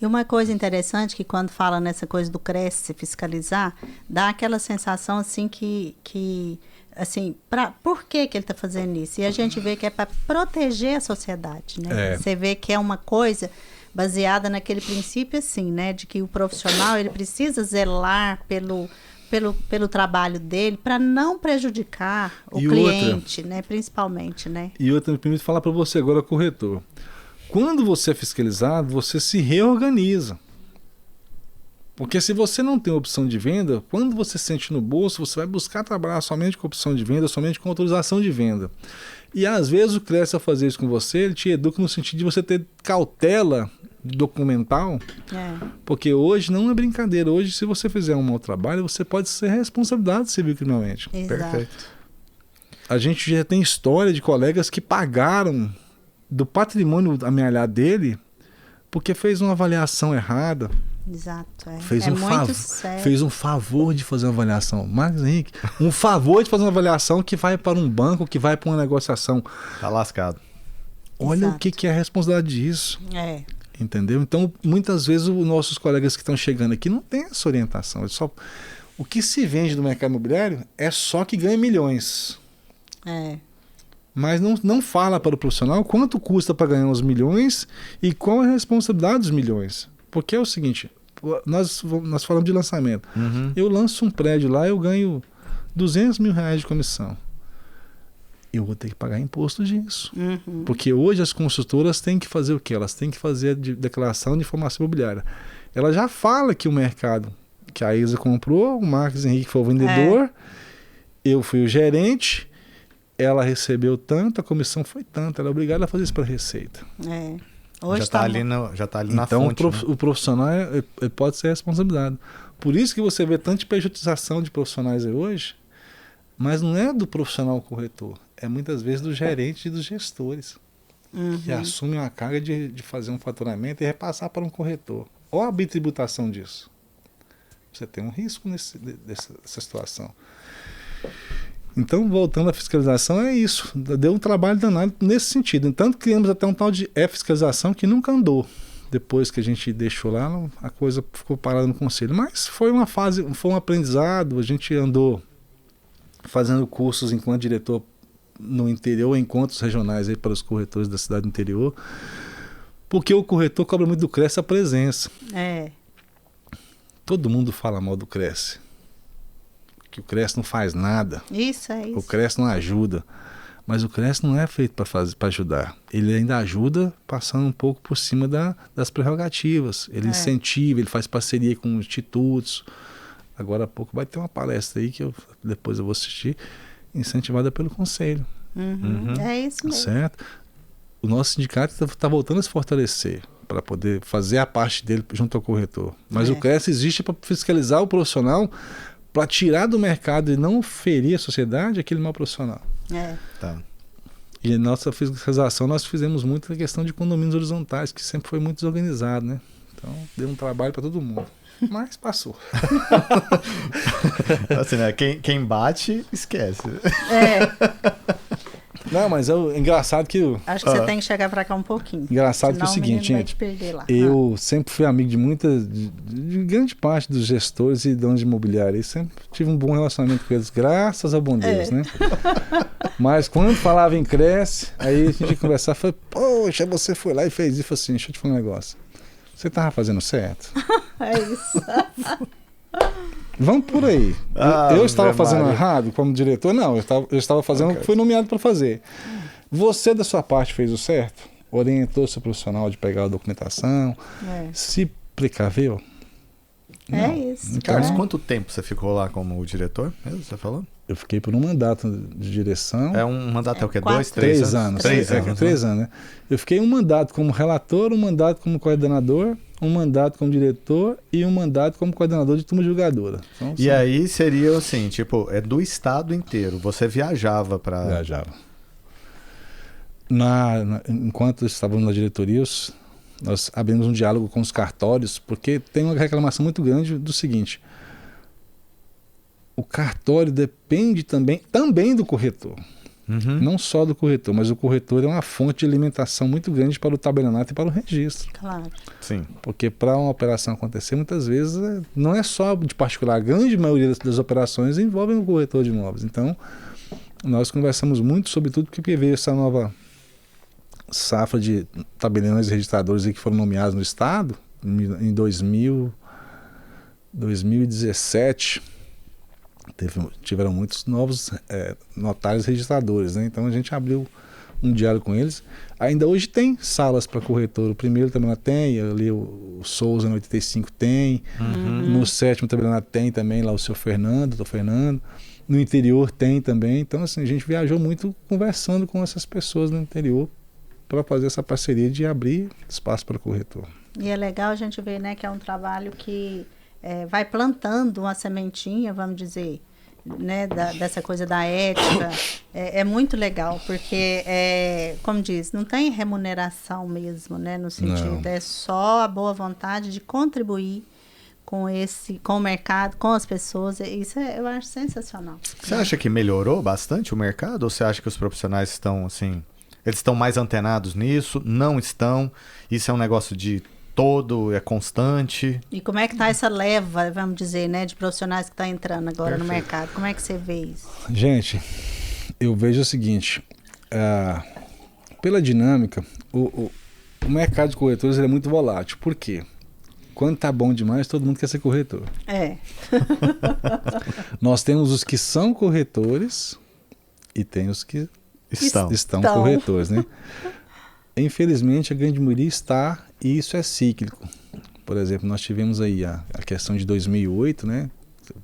E uma coisa interessante que quando fala nessa coisa do CRES fiscalizar, dá aquela sensação assim que assim, por que ele está fazendo isso? E a gente vê que é para proteger a sociedade, né? Você vê que é uma coisa baseada naquele princípio assim, né? De que o profissional ele precisa zelar pelo trabalho dele para não prejudicar o cliente, né? Principalmente, né? E outra, me permite falar para você agora, corretor. Quando você é fiscalizado, você se reorganiza. Porque se você não tem opção de venda, quando você sente no bolso, você vai buscar trabalhar somente com opção de venda, somente com autorização de venda. E às vezes o CRES, ao fazer isso com você, ele te educa no sentido de você ter cautela documental, porque hoje não é brincadeira. Hoje, se você fizer um mau trabalho, você pode ser responsabilizado civil criminalmente. Perfeito. A gente já tem história de colegas que pagaram do patrimônio amealhado dele porque fez uma avaliação errada. Exato. Fez um favor de fazer uma avaliação. Marcos Henrique, um favor de fazer uma avaliação que vai para um banco, que vai para uma negociação. Tá lascado. Olha o que é a responsabilidade disso. Entendeu? Então, muitas vezes, os nossos colegas que estão chegando aqui não têm essa orientação. O que se vende no mercado imobiliário é só que ganha milhões. Mas não fala para o profissional quanto custa para ganhar os milhões e qual é a responsabilidade dos milhões. Porque é o seguinte, nós falamos de lançamento. Eu lanço um prédio lá, eu ganho R$200 mil de comissão. Eu vou ter que pagar imposto disso. Porque hoje as consultoras têm que fazer o quê? Elas têm que fazer a declaração de informação imobiliária. Ela já fala que o mercado, que a Isa comprou, o Marcos Henrique foi o vendedor, eu fui o gerente, ela recebeu tanto, a comissão foi tanto, ela é obrigada a fazer isso para a Receita. Hoje já está ali na fonte. Então o profissional pode ser responsabilizado. Por isso que você vê tanta pejotização de profissionais aí hoje, mas não é do profissional corretor, é muitas vezes do gerente e dos gestores, que assumem a carga de fazer um faturamento e repassar para um corretor. Olha a bitributação disso. Você tem um risco dessa situação. Então, voltando à fiscalização, é isso. Deu um trabalho danado nesse sentido. Então, criamos até um tal de fiscalização que nunca andou. Depois que a gente deixou lá, a coisa ficou parada no conselho. Mas foi uma fase, foi um aprendizado. A gente andou fazendo cursos enquanto diretor no interior, encontros regionais aí para os corretores da cidade do interior. Porque o corretor cobra muito do CRES a presença. Todo mundo fala mal do CRES. Que o CRES não faz nada. Isso. O CRES não ajuda. Mas o CRES não é feito para ajudar. Ele ainda ajuda passando um pouco por cima das prerrogativas. Ele incentiva, ele faz parceria com institutos. Agora há pouco vai ter uma palestra aí que depois eu vou assistir, incentivada pelo conselho. É isso mesmo. Certo? O nosso sindicato está voltando a se fortalecer para poder fazer a parte dele junto ao corretor. Mas o CRES existe para fiscalizar o profissional, para tirar do mercado e não ferir a sociedade aquele mau profissional. Tá. E na nossa fiscalização nós fizemos muito a questão de condomínios horizontais, que sempre foi muito desorganizado, né? Então deu um trabalho para todo mundo. Mas passou. Assim, né? Quem bate, esquece. Não, mas é engraçado que... Acho que você tem que chegar pra cá um pouquinho. Engraçado que é o seguinte, gente. Eu sempre fui amigo de grande parte dos gestores e donos de imobiliária. E sempre tive um bom relacionamento com eles, graças a bom Deus, né? Mas quando falava em CRES, aí a gente ia conversar e falei, poxa, você foi lá e fez isso. Eu falei assim, deixa eu te falar um negócio. Você tava fazendo certo? É isso. Vamos por aí. Eu estava fazendo errado como diretor? Não, eu estava fazendo o que foi nomeado para fazer. Você, da sua parte, fez o certo? Orientou seu profissional de pegar a documentação? Se precaveu? É isso. Carlos, quanto tempo você ficou lá como diretor? Você falou? Eu fiquei por um mandato de direção. É um mandato é o quê? 4, 3 anos. 3 anos. 3 anos, né? Eu fiquei um mandato como relator, um mandato como coordenador, um mandato como diretor e um mandato como coordenador de turma julgadora. Então, e aí seria assim, tipo, é do estado inteiro. Você viajava para... Viajava. Enquanto estávamos na diretoria, nós abrimos um diálogo com os cartórios, porque tem uma reclamação muito grande do seguinte: o cartório depende também do corretor. Não só do corretor, mas o corretor é uma fonte de alimentação muito grande para o tabelionato e para o registro. Claro. Sim. Porque para uma operação acontecer, muitas vezes não é só de particular. A grande maioria das operações envolvem o corretor de imóveis. Então, nós conversamos muito sobre tudo, porque veio essa nova safra de tabeliões e registradores aí que foram nomeados no estado em 2017. Tiveram muitos novos notários registradores, né? Então a gente abriu um diálogo com eles. Ainda hoje tem salas para corretor. O primeiro tabelionato tem, ali o Souza no 85 tem, no 7º tabelionato tem também, lá o seu Fernando, o Fernando. No interior tem também. Então assim, a gente viajou muito conversando com essas pessoas no interior para fazer essa parceria de abrir espaço para o corretor. E é legal a gente ver, né, que é um trabalho que vai plantando uma sementinha, vamos dizer, né, dessa coisa da ética. É muito legal, porque, como diz, não tem remuneração mesmo, né, no sentido, é só a boa vontade de contribuir com o mercado, com as pessoas. Isso eu acho sensacional. Você acha que melhorou bastante o mercado, ou você acha que os profissionais estão, assim, eles estão mais antenados nisso? Não estão? Isso é um negócio de todo, é constante? E como é que está essa leva, vamos dizer, né, de profissionais que está entrando agora no mercado? Como é que você vê isso? Gente, eu vejo o seguinte, pela dinâmica, o mercado de corretores é muito volátil. Por quê? Quando tá bom demais, todo mundo quer ser corretor. Nós temos os que são corretores e tem os que estão corretores, né? Infelizmente, a grande maioria está, e isso é cíclico. Por exemplo, nós tivemos aí a questão de 2008, né?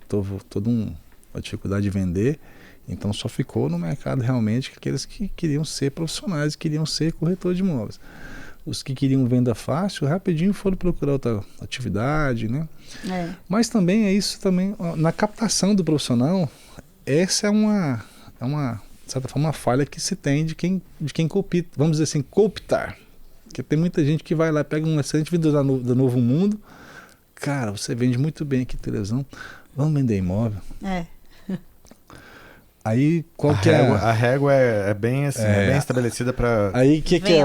Toda uma dificuldade de vender, então só ficou no mercado realmente aqueles que queriam ser profissionais, queriam ser corretor de imóveis. Os que queriam venda fácil, rapidinho foram procurar outra atividade, né? Mas também é isso também, na captação do profissional, essa é uma de certa forma, uma falha que se tem de quem coopta, vamos dizer assim, cooptar. Porque tem muita gente que vai lá, pega um excelente vendedor do Novo Mundo, cara, você vende muito bem aqui televisão, vamos vender imóvel. Aí, qual que é? A régua é bem assim, bem estabelecida para... Aí, que é?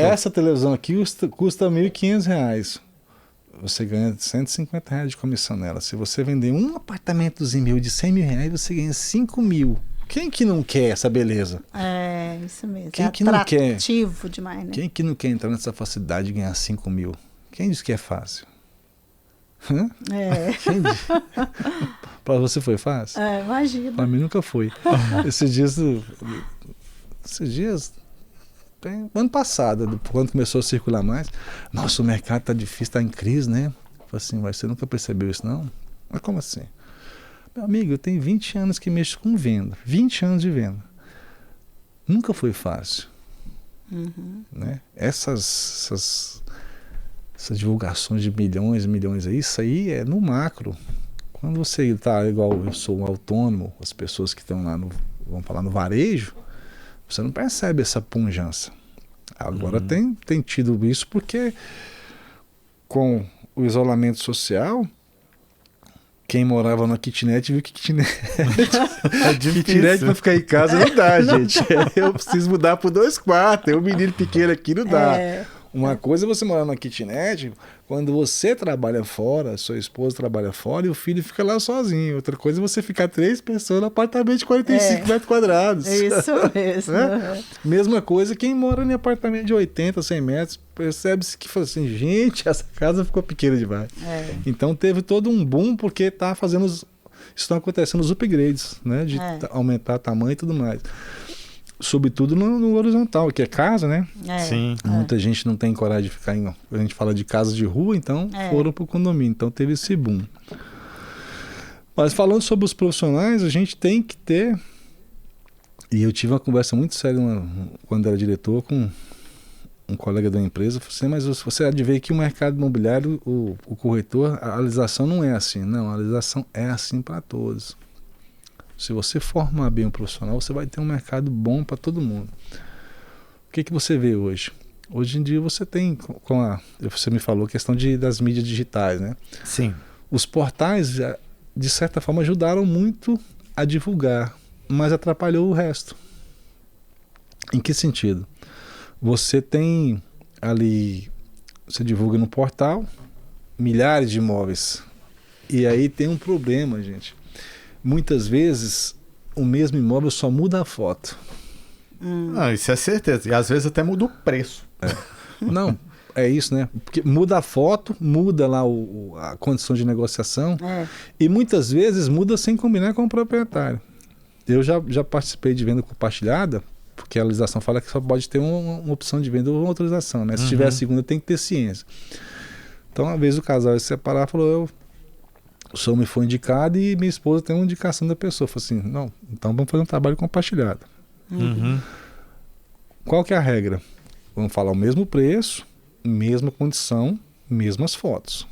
Essa televisão aqui custa R$ 1.500. Você ganha R$150 de comissão nela. Se você vender um apartamentozinho de R$100 mil, você ganha 5 mil. Quem que não quer essa beleza? É, isso mesmo. Quem que não quer? Atrativo demais, né? Quem que não quer entrar nessa facilidade de ganhar 5 mil? Quem diz que é fácil? Para você foi fácil? Imagina. Para mim nunca foi. Esses dias, ano passado, quando começou a circular mais, nossa, o mercado tá difícil, tá em crise, né? Falei assim, mas você nunca percebeu isso, não? Mas como assim? Meu amigo, eu tenho 20 anos que mexo com venda. 20 anos de venda. Nunca foi fácil. Né? Essas divulgações de milhões e milhões aí, isso aí é no macro. Quando você está igual eu sou um autônomo, as pessoas que estão lá vamos falar no varejo, você não percebe essa pujança. Agora tem tido isso porque com o isolamento social, quem morava na kitnet viu que kitnet kitnet pra ficar em casa não dá, gente. Eu preciso mudar por 2 quartos. Tem um menino pequeno aqui, não dá. Uma coisa é você morar na kitnet quando você trabalha fora, sua esposa trabalha fora e o filho fica lá sozinho. Outra coisa é você ficar 3 pessoas no apartamento de 45 metros quadrados. Isso mesmo. Mesma coisa quem mora em apartamento de 80, 100 metros, percebe-se que fala assim, gente, essa casa ficou pequena demais. Então teve todo um boom porque estão acontecendo os upgrades, né, de aumentar tamanho e tudo mais. sobretudo no horizontal, que é casa, né? Sim. Muita gente não tem coragem de ficar a gente fala de casa de rua, então foram para o condomínio, então teve esse boom. Mas falando sobre os profissionais, a gente tem que ter, e eu tive uma conversa muito séria quando era diretor com um colega da empresa, falou assim, mas você há de ver que o mercado imobiliário, o corretor, a legislação não é assim. Não, a legislação é assim para todos. Se você formar bem um profissional, você vai ter um mercado bom para todo mundo. O que você vê hoje? Hoje em dia você tem, você me falou a questão das mídias digitais, né? Sim. Os portais, de certa forma, ajudaram muito a divulgar, mas atrapalhou o resto. Em que sentido? Você tem ali, você divulga no portal, milhares de imóveis. E aí tem um problema, gente. Muitas vezes, o mesmo imóvel só muda a foto. Isso é certeza. E às vezes até muda o preço. Não, é isso, né? Porque muda a foto, muda lá a condição de negociação. E muitas vezes muda sem combinar com o proprietário. Eu já participei de venda compartilhada, porque a legislação fala que só pode ter uma opção de venda ou uma autorização, né? Se tiver a segunda, tem que ter ciência. Então, uma vez o casal ia se separar, falou, o senhor me foi indicado e minha esposa tem uma indicação da pessoa. Eu falei assim, não, então vamos fazer um trabalho compartilhado. Qual que é a regra? Vamos falar o mesmo preço, mesma condição, mesmas fotos.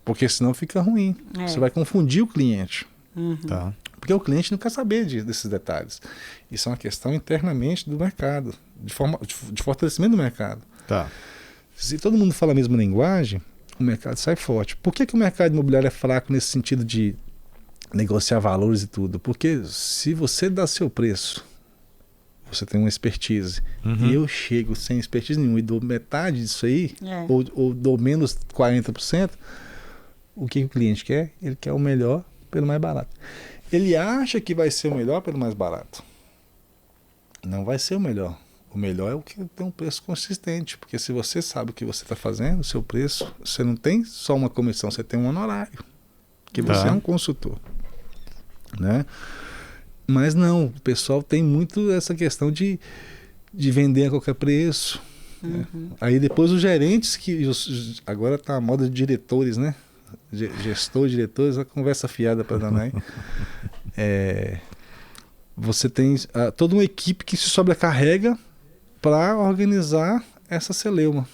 Porque senão fica ruim. Você vai confundir o cliente. Tá. Porque o cliente não quer saber desses detalhes. Isso é uma questão internamente do mercado, de fortalecimento do mercado. Tá. Se todo mundo fala a mesma linguagem, o mercado sai forte. Por que o mercado imobiliário é fraco nesse sentido de negociar valores e tudo? Porque se você dá seu preço, você tem uma expertise, e eu chego sem expertise nenhuma e dou metade disso aí, ou dou menos 40%, o que o cliente quer? Ele quer o melhor pelo mais barato. Ele acha que vai ser o melhor pelo mais barato. Não vai ser o melhor. O melhor é o que tem um preço consistente, porque se você sabe o que você está fazendo, o seu preço, você não tem só uma comissão, você tem um honorário, que você é um consultor, né? Mas não, o pessoal tem muito essa questão de vender a qualquer preço. Né? Aí depois os gerentes, agora está a moda de diretores, né? Gestor, diretores, a conversa fiada para danar. Você tem toda uma equipe que se sobrecarrega para organizar essa celeuma.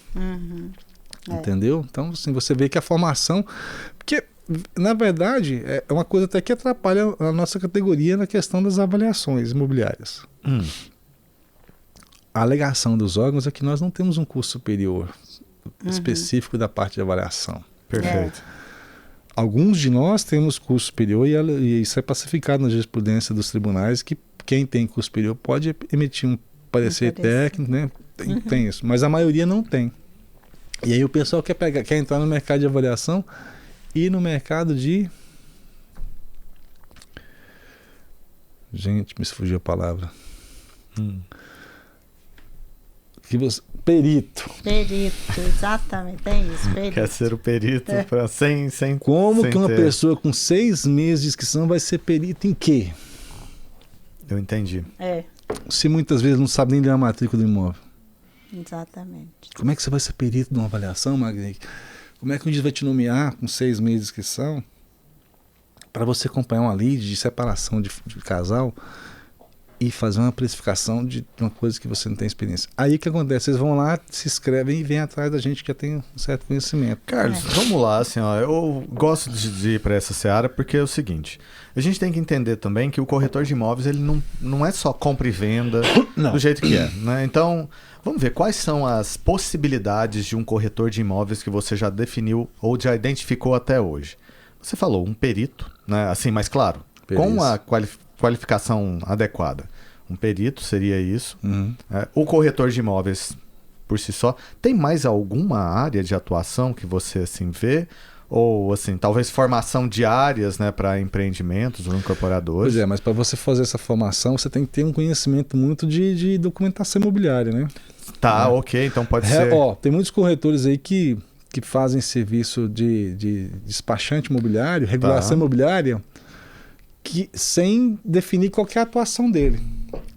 Entendeu? Então, assim, você vê que a formação... Porque, na verdade, é uma coisa até que atrapalha a nossa categoria na questão das avaliações imobiliárias. A alegação dos órgãos é que nós não temos um curso superior específico da parte de avaliação. Perfeito. Alguns de nós temos curso superior e isso é pacificado na jurisprudência dos tribunais, que quem tem curso superior pode emitir um parecer técnico, né? Tem isso, mas a maioria não tem. E aí o pessoal quer entrar no mercado de avaliação e no mercado de... Gente, me fugiu a palavra. Perito. Perito, exatamente, tem isso, perito. Quer ser o perito sem Como sem que uma ter... pessoa com 6 meses de inscrição vai ser perito em quê? Eu entendi. Se muitas vezes não sabe nem ler a matrícula do imóvel. Exatamente. Como é que você vai ser perito numa avaliação, Magni? Como é que um dia vai te nomear com 6 meses de inscrição para você acompanhar uma lei de separação de casal e fazer uma precificação de uma coisa que você não tem experiência? Aí o que acontece? Vocês vão lá, se inscrevem e vêm atrás da gente que já tem um certo conhecimento. Carlos, vamos lá, assim, ó, eu gosto de ir para essa seara porque é o seguinte, a gente tem que entender também que o corretor de imóveis, ele não é só compra e venda do jeito que é, né? Então, vamos ver quais são as possibilidades de um corretor de imóveis que você já definiu ou já identificou até hoje. Você falou um perito, né? Assim, mas claro, com a qualificação adequada. Um perito seria isso. O corretor de imóveis por si só. Tem mais alguma área de atuação que você assim vê? Ou assim, talvez formação de áreas, né, para empreendimentos ou incorporadores? Pois é, mas para você fazer essa formação, você tem que ter um conhecimento muito de documentação imobiliária, né? Tá, ok, então pode ser... Tem muitos corretores aí que fazem serviço de despachante imobiliário, regulação imobiliária, sem definir qual que é a atuação dele.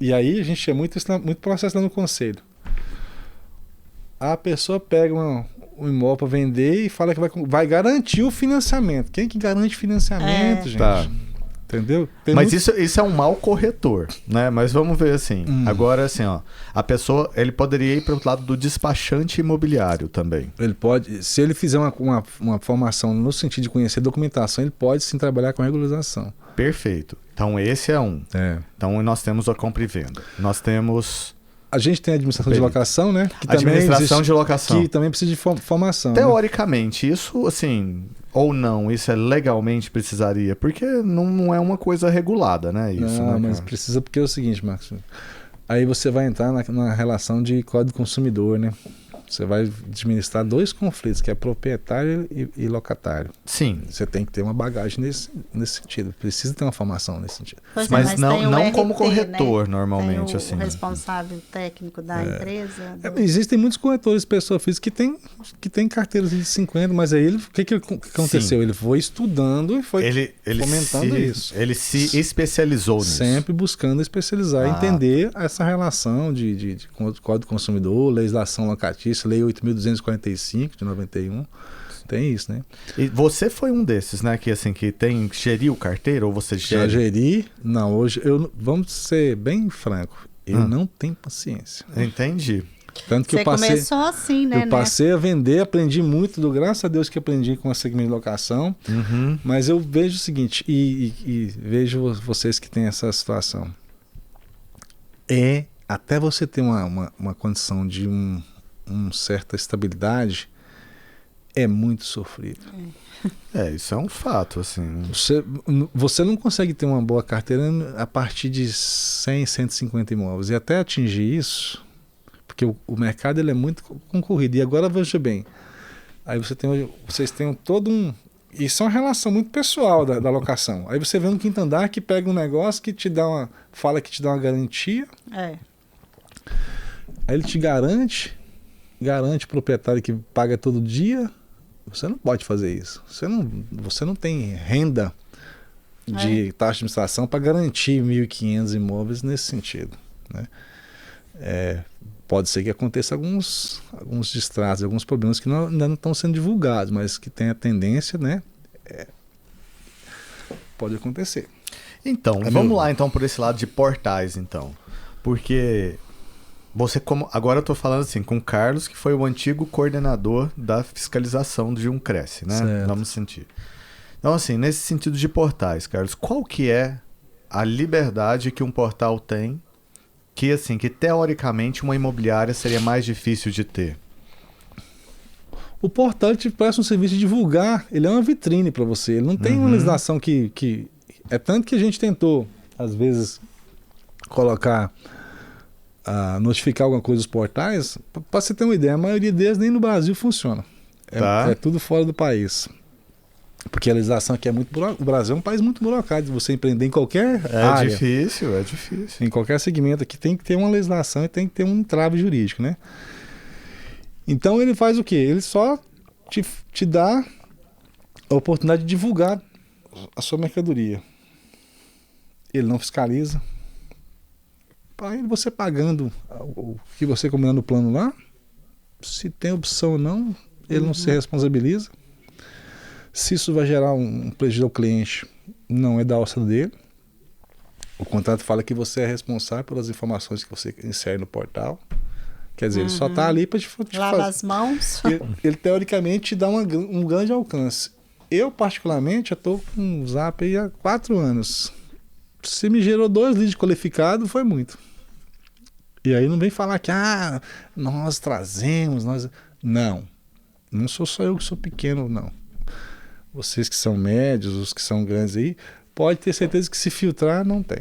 E aí a gente tinha muito processo lá no conselho. A pessoa pega um imóvel para vender e fala que vai garantir o financiamento. Quem que garante financiamento, gente? Tá. Entendeu? Mas isso é um mau corretor, né? Mas vamos ver assim. Agora, assim, ó. A pessoa, ele poderia ir para o lado do despachante imobiliário também. Ele pode, se ele fizer uma formação no sentido de conhecer documentação, ele pode sim trabalhar com regularização. Perfeito. Então, esse é um. É. Então, nós temos a compra e venda. Nós temos... A gente tem a administração de locação, né? Que administração de locação. Que também precisa de formação. Teoricamente, isso, assim, ou não, isso é legalmente precisaria, porque não é uma coisa regulada, né? Isso, não, né, mas precisa porque é o seguinte, Marcos. Aí você vai entrar na relação de código consumidor, né? Você vai administrar dois conflitos, que é proprietário e locatário. Sim. Você tem que ter uma bagagem nesse sentido. Precisa ter uma formação nesse sentido. Pois mas tem não o como RT, corretor, né? normalmente, tem o assim. responsável técnico da empresa. Existem muitos corretores de pessoa física que tem carteiras de 50, mas aí o que aconteceu? Sim. Ele foi estudando e foi fomentando isso. Ele se especializou nisso. Sempre buscando especializar, entender essa relação de Código do Consumidor, legislação locatícia, Lei 8.245 de 91. Tem isso, né? E você foi um desses, né? Que assim, que geriu carteira ou você Já geri? Não, hoje vamos ser bem franco, eu não tenho paciência. Entendi. Tanto que você começou assim, né? Eu passei a vender, aprendi muito, graças a Deus que aprendi com a segmento de locação, mas eu vejo o seguinte, e vejo vocês que têm essa situação, até você ter uma condição de uma certa estabilidade, é muito sofrido. Isso é um fato, assim. Você não consegue ter uma boa carteira a partir de 100, 150 imóveis. E até atingir isso, porque o mercado ele é muito concorrido. E agora, veja bem, aí vocês têm todo um... Isso é uma relação muito pessoal da locação. Aí você vê no quinto andar que pega um negócio que te dá fala que te dá uma garantia. É. Aí ele te garante o proprietário que paga todo dia. Você não pode fazer isso. Você não tem renda de taxa de administração para garantir 1.500 imóveis nesse sentido, né? Pode ser que aconteça alguns distratos, alguns problemas que ainda não estão sendo divulgados, mas que tem a tendência, né? Pode acontecer. Então, vamos lá então por esse lado de portais, então. Porque agora eu estou falando assim com o Carlos, que foi o antigo coordenador da fiscalização de um Cresce, né? Certo. Vamos sentir. Então, assim, nesse sentido de portais, Carlos, qual que é a liberdade que um portal tem que, assim, que teoricamente uma imobiliária seria mais difícil de ter? O portal te presta um serviço de divulgar, ele é uma vitrine para você, ele não tem uma legislação que... É tanto que a gente tentou, às vezes, notificar alguma coisa dos portais, para você ter uma ideia, a maioria deles nem no Brasil funciona. É tudo fora do país. Porque a legislação aqui é muito burocrática. O Brasil é um país muito burocrático. Você empreender em qualquer área. É difícil. Em qualquer segmento aqui tem que ter uma legislação e tem que ter um entrave jurídico, né? Então ele faz o quê? Ele só te dá a oportunidade de divulgar a sua mercadoria. Ele não fiscaliza. Para ele, você pagando o que você combinou no plano lá, se tem opção ou não, ele não se responsabiliza. Se isso vai gerar um prejuízo ao cliente, não é da alça dele. O contrato fala que você é responsável pelas informações que você insere no portal. Quer dizer, ele só está ali para te Lava as mãos. Ele teoricamente te dá um grande alcance. Eu, particularmente, estou com um Zap aí há 4 anos. Se me gerou 2 leads qualificados, foi muito. E aí não vem falar que nós trazemos, não sou só eu que sou pequeno, não. Vocês que são médios, os que são grandes aí, pode ter certeza que se filtrar, não tem.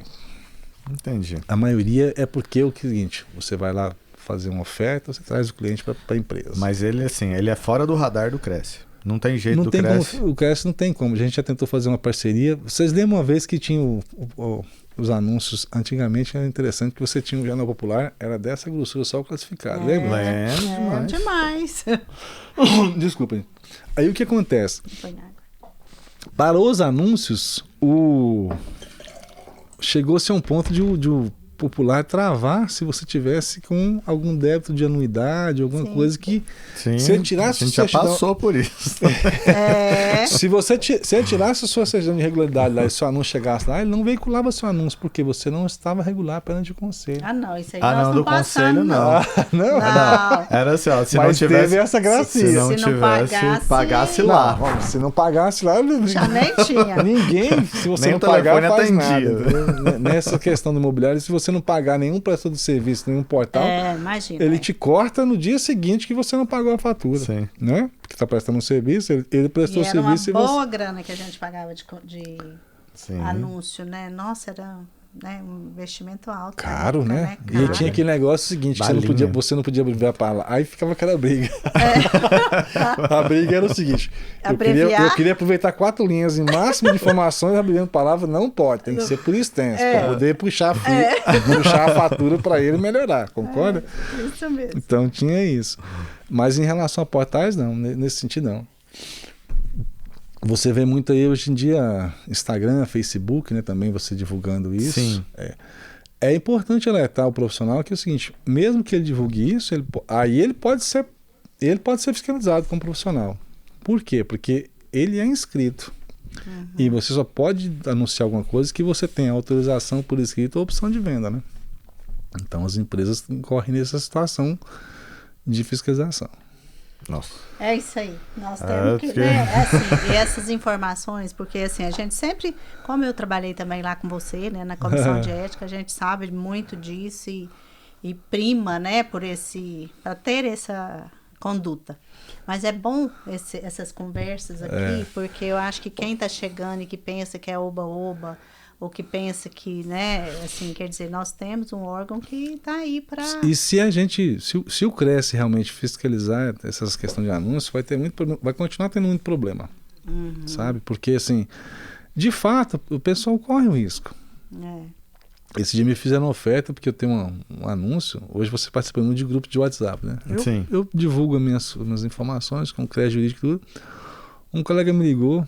Entendi. A maioria é porque é o seguinte, você vai lá fazer uma oferta, você traz o cliente para a empresa. Mas ele é fora do radar do Cresce. Não tem jeito do Cresce. O Cresce não tem como. A gente já tentou fazer uma parceria. Vocês lembram uma vez que tinha os anúncios, antigamente era interessante que você tinha um jornal popular, era dessa grossura só o classificado. Lembra? Lembro demais. Desculpa. Aí o que acontece? Para os anúncios, chegou-se a um ponto de popular travar se você tivesse com algum débito de anuidade, alguma coisa que Sim, se tirasse a gente já passou por isso. Se você tirasse a sua certidão de regularidade lá e seu anúncio chegasse lá, ele não veiculava seu anúncio, porque você não estava regular perante o conselho. Ah, não, isso aí não, do conselho não. Não. Era assim, ó, se Mas não tivesse teve essa gracinha. se não Se não tivesse, pagasse lá. Não, se não pagasse lá, Já nem tinha. ninguém, se você Nem não o pagar, telefone faz atendia. nada. Nessa questão do imobiliário, se você não pagar nenhum prestador de serviço, nenhum portal, Imagina. ele te corta no dia seguinte que você não pagou a fatura. Sim. Né? Porque está prestando um serviço, ele prestou E era serviço uma e boa você... grana que a gente pagava de Sim. anúncio, né? Nossa, era um investimento alto. Caro, na época, né? Caro. E tinha aquele negócio seguinte, que você não podia abreviar para lá. Aí ficava aquela briga. A briga era o seguinte, eu queria aproveitar 4 linhas em máximo de informações, abreviando palavra, não pode, tem que ser por extenso, para poder puxar a fatura para ele melhorar, concorda? Isso mesmo. Então tinha isso. Mas em relação a portais, não, nesse sentido não. Você vê muito aí hoje em dia Instagram, Facebook, né, também você divulgando isso. Sim. É importante alertar o profissional que é o seguinte, mesmo que ele divulgue isso, ele pode ser fiscalizado como profissional. Por quê? Porque ele é inscrito. E você só pode anunciar alguma coisa que você tenha autorização por escrito ou opção de venda, né? Então as empresas incorrem nessa situação de fiscalização. Nossa. É isso aí. Nós temos que, né? Assim, e essas informações, porque assim, a gente sempre, como eu trabalhei também lá com você, né, na comissão de ética, a gente sabe muito disso e prima, né, para ter essa conduta. Mas é bom essas conversas aqui, porque eu acho que quem está chegando e que pensa que é oba-oba, ou que pensa que, né, assim, quer dizer, nós temos um órgão que está aí para... E se o Cresce realmente fiscalizar essas questões de anúncio, vai continuar tendo muito problema, sabe? Porque, assim, de fato, o pessoal corre o risco. Esse dia me fizeram uma oferta, porque eu tenho um anúncio, hoje você participa muito de grupo de WhatsApp, né? Sim. Eu divulgo as minhas informações com crédito jurídico e tudo. Um colega me ligou,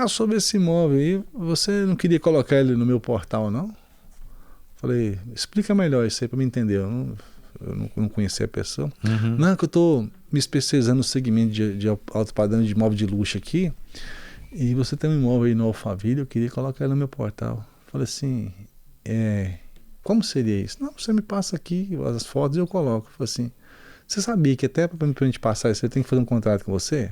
sobre esse imóvel aí, você não queria colocar ele no meu portal, não? Falei, explica melhor isso aí para me entender. Eu não conhecia a pessoa. Não, que eu estou me especializando no segmento de alto padrão de imóvel de luxo aqui, e você tem um imóvel aí no Alphaville, eu queria colocar ele no meu portal. Falei assim, como seria isso? Não, você me passa aqui as fotos e eu coloco. Falei assim, você sabia que até para a gente passar isso, eu tenho que fazer um contrato com você?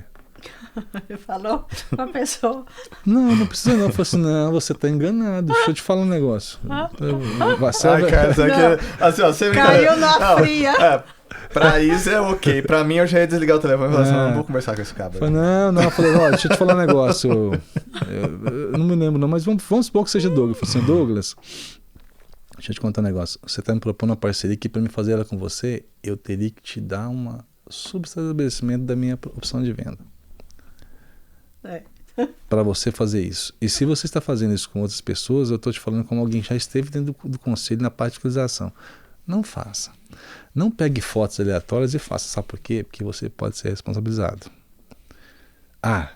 Falou com a pessoa. Não precisa não. Eu falei assim, não, você tá enganado. Deixa eu te falar um negócio. Você caiu na fria. Pra isso é ok. Pra mim eu já ia desligar o telefone e falar assim, não vou conversar com esse cara. Não. Eu falei, olha, deixa eu te falar um negócio. Eu não me lembro não, mas vamos supor que seja Douglas. Eu falei assim, Douglas, deixa eu te contar um negócio. Você tá me propondo uma parceria que pra me fazer ela com você, eu teria que te dar uma subestabelecimento da minha opção de venda. Para você fazer isso. E se você está fazendo isso com outras pessoas, eu estou te falando como alguém já esteve dentro do conselho na parte de fiscalização. Não faça. Não pegue fotos aleatórias e faça. Sabe por quê? Porque você pode ser responsabilizado.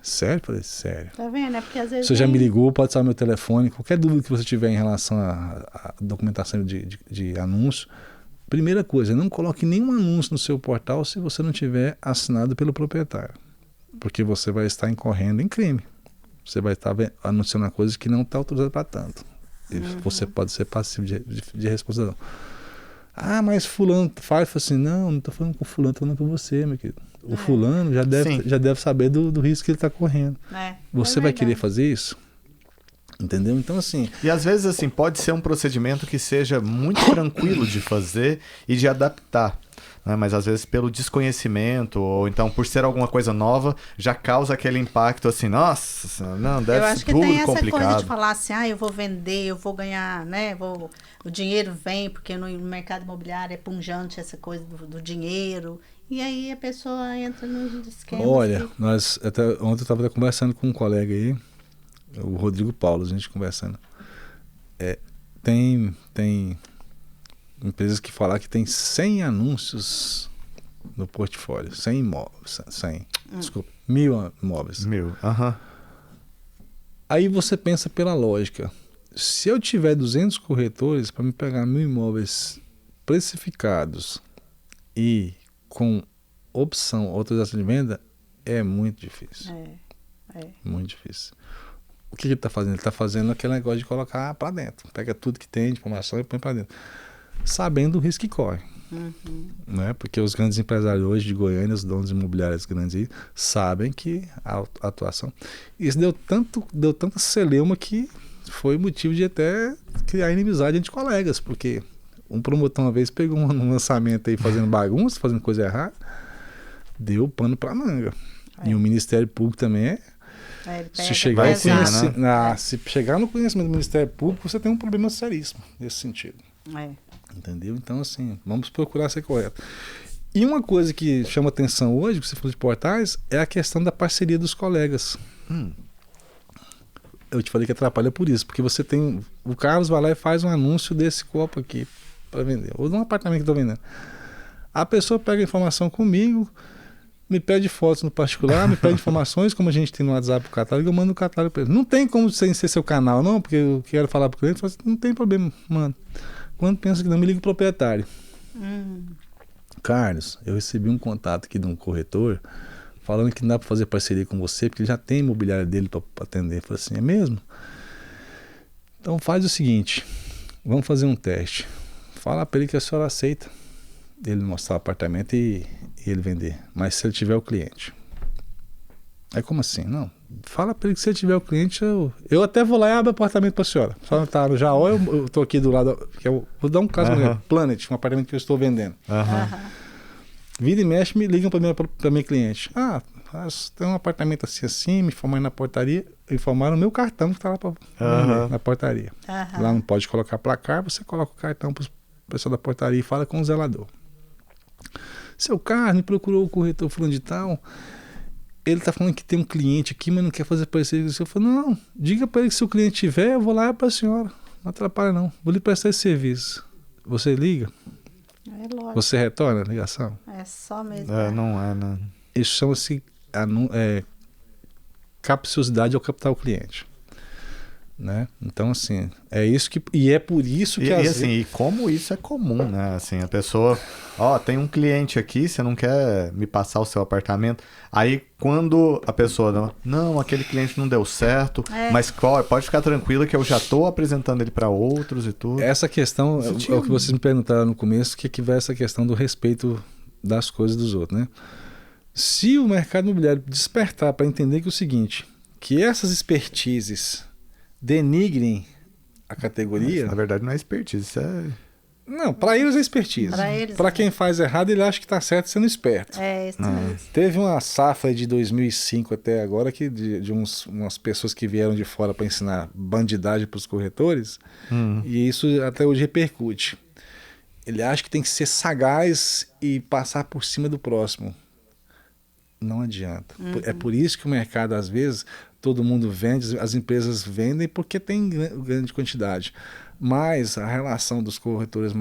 Sério? Falei, sério. Tá vendo? É porque às vezes... Você já me ligou, pode usar meu telefone. Qualquer dúvida que você tiver em relação à documentação de anúncio, primeira coisa, não coloque nenhum anúncio no seu portal se você não tiver assinado pelo proprietário. Porque você vai estar incorrendo em crime. Você vai estar anunciando uma coisa que não está autorizada para tanto. E você pode ser passivo de responsabilidade. Mas fulano fala assim, não estou falando com fulano, estou falando com você, meu querido. O fulano já deve saber do risco que ele está correndo. Você vai querer fazer isso? Entendeu? Então, assim... E às vezes, assim, pode ser um procedimento que seja muito tranquilo de fazer e de adaptar. Né? Mas às vezes pelo desconhecimento ou então por ser alguma coisa nova já causa aquele impacto assim, nossa, não, deve ser tudo complicado. Eu acho que tem essa coisa de falar assim, eu vou vender, eu vou ganhar, né, o dinheiro vem, porque no mercado imobiliário é punjante essa coisa do dinheiro, e aí a pessoa entra nos esquemas. Olha, ontem eu estava conversando com um colega aí, o Rodrigo Paulo, a gente conversando. Tem empresas que falam que tem 100 anúncios no portfólio, 100 imóveis, 1.000 imóveis. 1.000, Aí você pensa pela lógica, Se eu tiver 200 corretores para me pegar 1.000 imóveis precificados e com opção, autorização de venda, é muito difícil. Muito difícil. O que ele está fazendo? Ele está fazendo aquele negócio de colocar para dentro. Pega tudo que tem de informação e põe para dentro. Sabendo o risco que corre. Né? Porque os grandes empresários hoje de Goiânia, os donos imobiliários grandes aí, sabem que a atuação... Isso deu tanta celeuma que foi motivo de até criar inimizade entre colegas, porque um promotor uma vez pegou um lançamento aí fazendo bagunça, fazendo coisa errada, deu pano para manga. E o Ministério Público também se chegar se chegar no conhecimento do Ministério Público, você tem um problema seríssimo nesse sentido. Entendeu? Então, assim, vamos procurar ser correto. E uma coisa que chama atenção hoje, que você falou de portais, é a questão da parceria dos colegas. Eu te falei que atrapalha por isso, porque você tem... O Carlos vai lá e faz um anúncio desse copo aqui para vender, ou de um apartamento que estou vendendo. A pessoa pega a informação comigo, me pede fotos no particular, me pede informações, como a gente tem no WhatsApp o catálogo, eu mando o catálogo para ele. Não tem como sem ser seu canal, não, porque eu quero falar para o cliente, assim, não tem problema, mano. Quando pensa que não, me liga o proprietário. Carlos, eu recebi um contato aqui de um corretor falando que não dá para fazer parceria com você, porque ele já tem imobiliária dele para atender. Eu falei assim, é mesmo? Então faz o seguinte, vamos fazer um teste. Fala para ele que a senhora aceita ele mostrar o apartamento e ele vender, mas se ele tiver o cliente. Aí como assim? Não, fala para ele que se ele tiver o cliente, eu até vou lá e abro o apartamento para a senhora. A senhora tá no Jaó, eu tô aqui do lado, vou dar um caso, Planet, um apartamento que eu estou vendendo. Vira e mexe, me ligam para minha cliente. Tem um apartamento assim, me informaram na portaria, informaram o meu cartão que está lá na portaria. Lá não pode colocar placar, você coloca o cartão para o pessoal da portaria e fala com o zelador. Seu Carlos me procurou o corretor fulano de tal, ele está falando que tem um cliente aqui, mas não quer fazer parceria. Eu falo, não, diga para ele que se o cliente tiver, eu vou lá para a senhora. Não atrapalha não, vou lhe prestar esse serviço. Você liga? Lógico. Você retorna a ligação? É só mesmo. Não. Isso chama-se capciosidade ao captar o cliente. Né? Então, assim, é isso que... E é por isso que... E como isso é comum, né? Assim, a pessoa... tem um cliente aqui, você não quer me passar o seu apartamento? Aí, quando a pessoa... Não, aquele cliente não deu certo, mas pode ficar tranquila que eu já estou apresentando ele para outros e tudo. Essa questão, é o que vocês me perguntaram no começo, que vai essa questão do respeito das coisas dos outros, né? Se o mercado imobiliário despertar para entender que é o seguinte, que essas expertises denigrem a categoria... Na verdade não é expertise, isso é... Não, para eles é expertise. Para quem faz errado, ele acha que está certo sendo esperto. É isso mesmo. Teve uma safra de 2005 até agora que de umas pessoas que vieram de fora para ensinar bandidagem para os corretores, e isso até hoje repercute. Ele acha que tem que ser sagaz e passar por cima do próximo. Não adianta. É por isso que o mercado, às vezes, todo mundo vende, as empresas vendem porque tem grande quantidade. Mas a relação dos corretores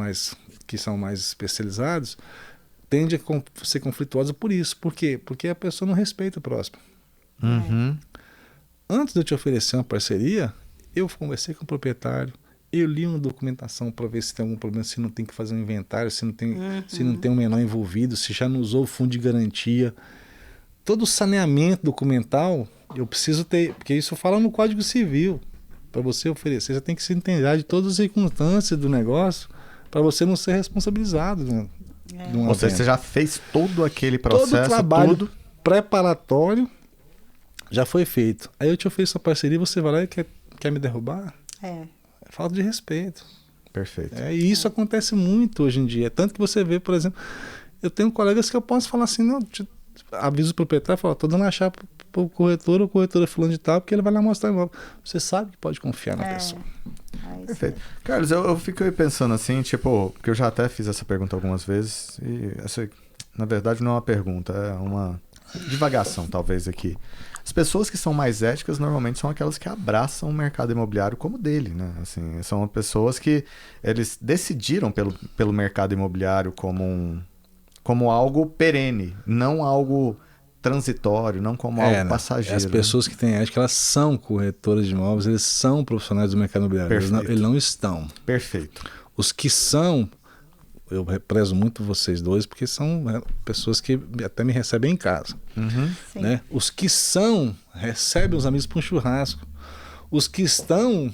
que são mais especializados tende a ser conflituosa por isso. Por quê? Porque a pessoa não respeita o próximo. Antes de eu te oferecer uma parceria, eu conversei com o proprietário, eu li uma documentação para ver se tem algum problema, se não tem que fazer um inventário, se não tem um menor envolvido, se já não usou o fundo de garantia. Todo o saneamento documental eu preciso ter, porque isso fala no Código Civil. Para você oferecer, você tem que se entender de todas as circunstâncias do negócio para você não ser responsabilizado. Ou seja, você já fez todo aquele processo, todo o trabalho preparatório já foi feito. Aí eu te ofereço a parceria e você vai lá e quer me derrubar? É falta de respeito. Perfeito. E isso acontece muito hoje em dia. Tanto que você vê, por exemplo, eu tenho colegas que eu posso falar assim, não, aviso o proprietário, falo, tô dando a chave pro corretor, ou corretor é fulano de tal, porque ele vai lá mostrar o imóvel. Você sabe que pode confiar na pessoa. Perfeito. Carlos, eu fico pensando assim, porque eu já até fiz essa pergunta algumas vezes, e essa, na verdade, não é uma pergunta, é uma divagação, talvez, aqui. As pessoas que são mais éticas, normalmente, são aquelas que abraçam o mercado imobiliário como dele, né? Assim, são pessoas que eles decidiram pelo mercado imobiliário como algo perene, não algo transitório, não como algo passageiro. As pessoas que têm ética, elas são corretoras de imóveis, eles são profissionais do mercado imobiliário. Eles não estão. Perfeito. Os que são, eu prezo muito vocês dois, porque são pessoas que até me recebem em casa. Né? Os que são, recebem os amigos para um churrasco. Os que estão,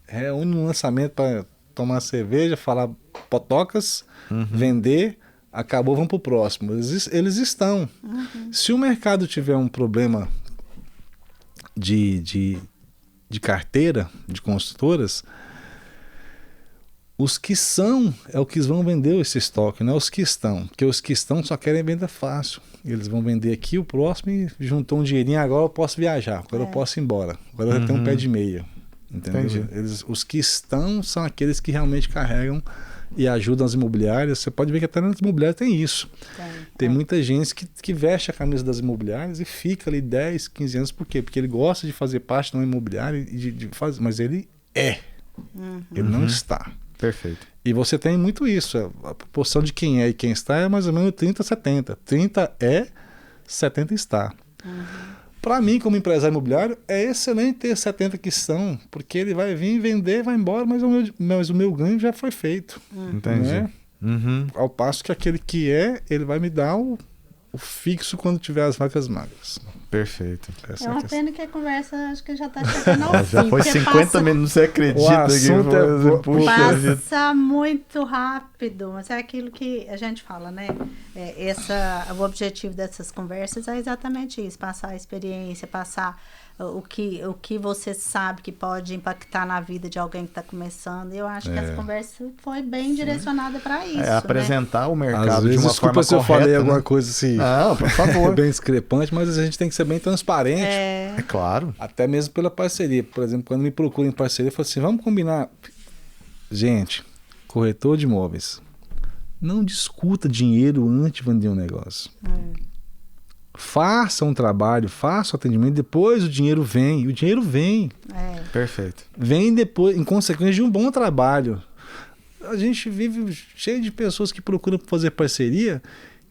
reúnem no lançamento para tomar cerveja, falar potocas, vender, acabou, vamos para o próximo. Eles estão. Se o mercado tiver um problema de carteira, de construtoras, os que são é o que vão vender esse estoque, não é os que estão. Porque os que estão só querem venda fácil. Eles vão vender aqui o próximo e juntou um dinheirinho, agora eu posso viajar, agora eu posso ir embora, agora eu tenho um pé de meia. Entendeu? Os que estão são aqueles que realmente carregam e ajudam as imobiliárias. Você pode ver que até nas imobiliárias tem isso. Tem muita gente que veste a camisa das imobiliárias e fica ali 10, 15 anos. Por quê? Porque ele gosta de fazer parte de uma imobiliária, de fazer, mas ele ele não está. Perfeito. E você tem muito isso. A proporção de quem é e quem está é mais ou menos 30-70. 30 é, 70 está. Para mim, como empresário imobiliário, é excelente ter 70 que são, porque ele vai vir vender, vai embora, mas o meu ganho já foi feito. Entendi. Né? Ao passo que aquele que ele vai me dar o fixo quando tiver as vacas magras. Perfeito. É uma pena que a conversa acho que já está chegando ao fim. Já foi 50 minutos, você acredita? O assunto passa muito rápido, mas é aquilo que a gente fala, né? O objetivo dessas conversas é exatamente isso, passar a experiência, passar o que você sabe que pode impactar na vida de alguém que está começando. Eu acho que essa conversa foi bem direcionada para isso. Apresentar o mercado às vezes, de uma forma correta. Se eu falei alguma coisa assim, não, por favor. bem discrepante, mas a gente tem que ser bem transparente. É claro. Até mesmo pela parceria. Por exemplo, quando me procuram em parceria, eu falo assim, vamos combinar. Gente, corretor de imóveis, não discuta dinheiro antes de vender um negócio. Faça um trabalho, faça o atendimento, depois o dinheiro vem. O dinheiro vem. Perfeito. Vem depois, em consequência de um bom trabalho. A gente vive cheio de pessoas que procuram fazer parceria,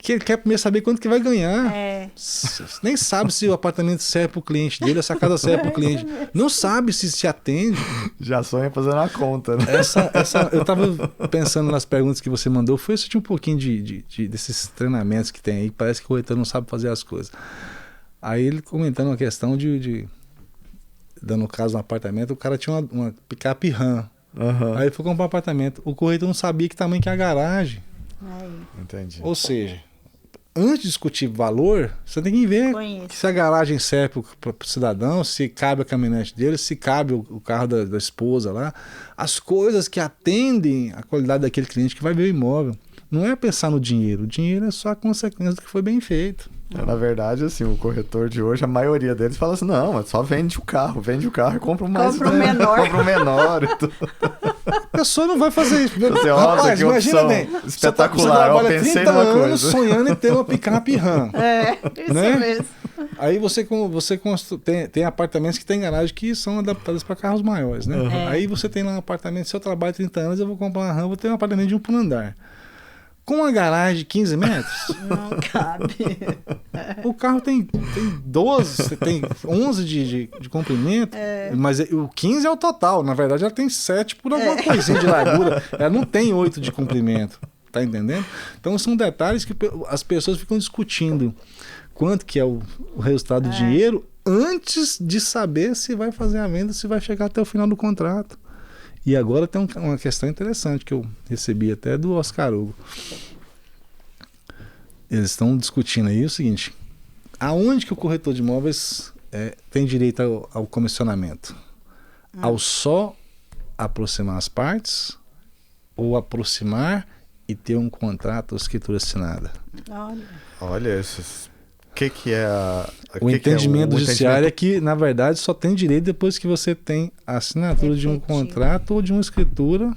que ele quer primeiro saber quanto que vai ganhar. Nem sabe se o apartamento serve para o cliente dele, se a casa serve para o cliente. Não sabe se atende. Já sonha fazendo a conta, né? Eu estava pensando nas perguntas que você mandou, foi assistir um pouquinho desses treinamentos que tem aí, parece que o corretor não sabe fazer as coisas. Aí ele comentando uma questão dando caso no apartamento, o cara tinha uma picape RAM. Aí ele foi comprar um apartamento, o corretor não sabia que tamanho que é a garagem. Entendi. Ou seja, antes de discutir valor, você tem que ver se a garagem serve para o cidadão, se cabe a caminhonete dele, se cabe o carro da esposa lá. As coisas que atendem a qualidade daquele cliente que vai ver o imóvel. Não é pensar no dinheiro. O dinheiro é só a consequência do que foi bem feito. Na verdade, assim, o corretor de hoje, a maioria deles fala assim, não, só vende o carro e compra o mais... Compra o menor. Compra o menor e tudo. A pessoa não vai fazer isso. Rapaz, imagina bem. Espetacular. Você trabalha 30 anos sonhando em ter uma picape RAM. Isso né? mesmo. Aí você tem apartamentos que tem garagem que são adaptados para carros maiores, né? Aí você tem lá um apartamento, se eu trabalho 30 anos, eu vou comprar uma RAM, vou ter um apartamento de 1 por andar. Com uma garagem de 15 metros... Não cabe. O carro tem 12, tem 11 de comprimento, mas o 15 é o total. Na verdade, ela tem 7 por alguma coisinha de largura. Ela não tem 8 de comprimento. Tá entendendo? Então, são detalhes que as pessoas ficam discutindo. Quanto que é o resultado do dinheiro antes de saber se vai fazer a venda, se vai chegar até o final do contrato. E agora tem uma questão interessante que eu recebi até do Oscar Hugo. Eles estão discutindo aí o seguinte: aonde que o corretor de imóveis tem direito ao comissionamento? Ao só aproximar as partes ou aproximar e ter um contrato ou escritura assinada? Olha esses... O que é o entendimento do judiciário é que, na verdade, só tem direito depois que você tem a assinatura de um contrato ou de uma escritura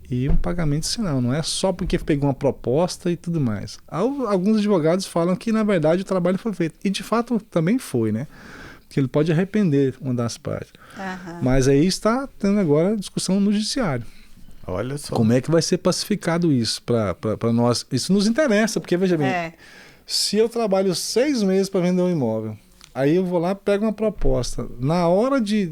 e um pagamento sinal. Não é só porque pegou uma proposta e tudo mais. Alguns advogados falam que, na verdade, o trabalho foi feito. E, de fato, também foi, né? Porque ele pode arrepender uma das partes. Mas aí está tendo agora discussão no judiciário. Olha só. Como é que vai ser pacificado isso para nós? Isso nos interessa, porque, veja bem... Se eu trabalho 6 meses para vender um imóvel, aí eu vou lá, pego uma proposta. Na hora de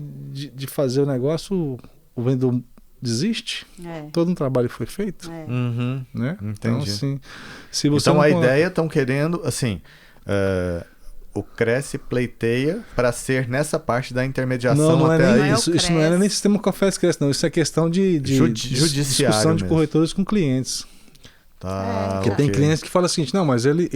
fazer o negócio, o vendedor desiste. Todo um trabalho foi feito. Uhum. Né? Entendi. Então, assim, se você então não a coloca- ideia, estão querendo, assim, o Cresce pleiteia para ser nessa parte da intermediação não é até nem aí. Não é o isso não era nem sistema Cofés Cresce, não. Isso é questão de Judiciário discussão de mesmo. corretores com clientes. Tá, Porque tem ok. clientes que falam o seguinte, não, mas ele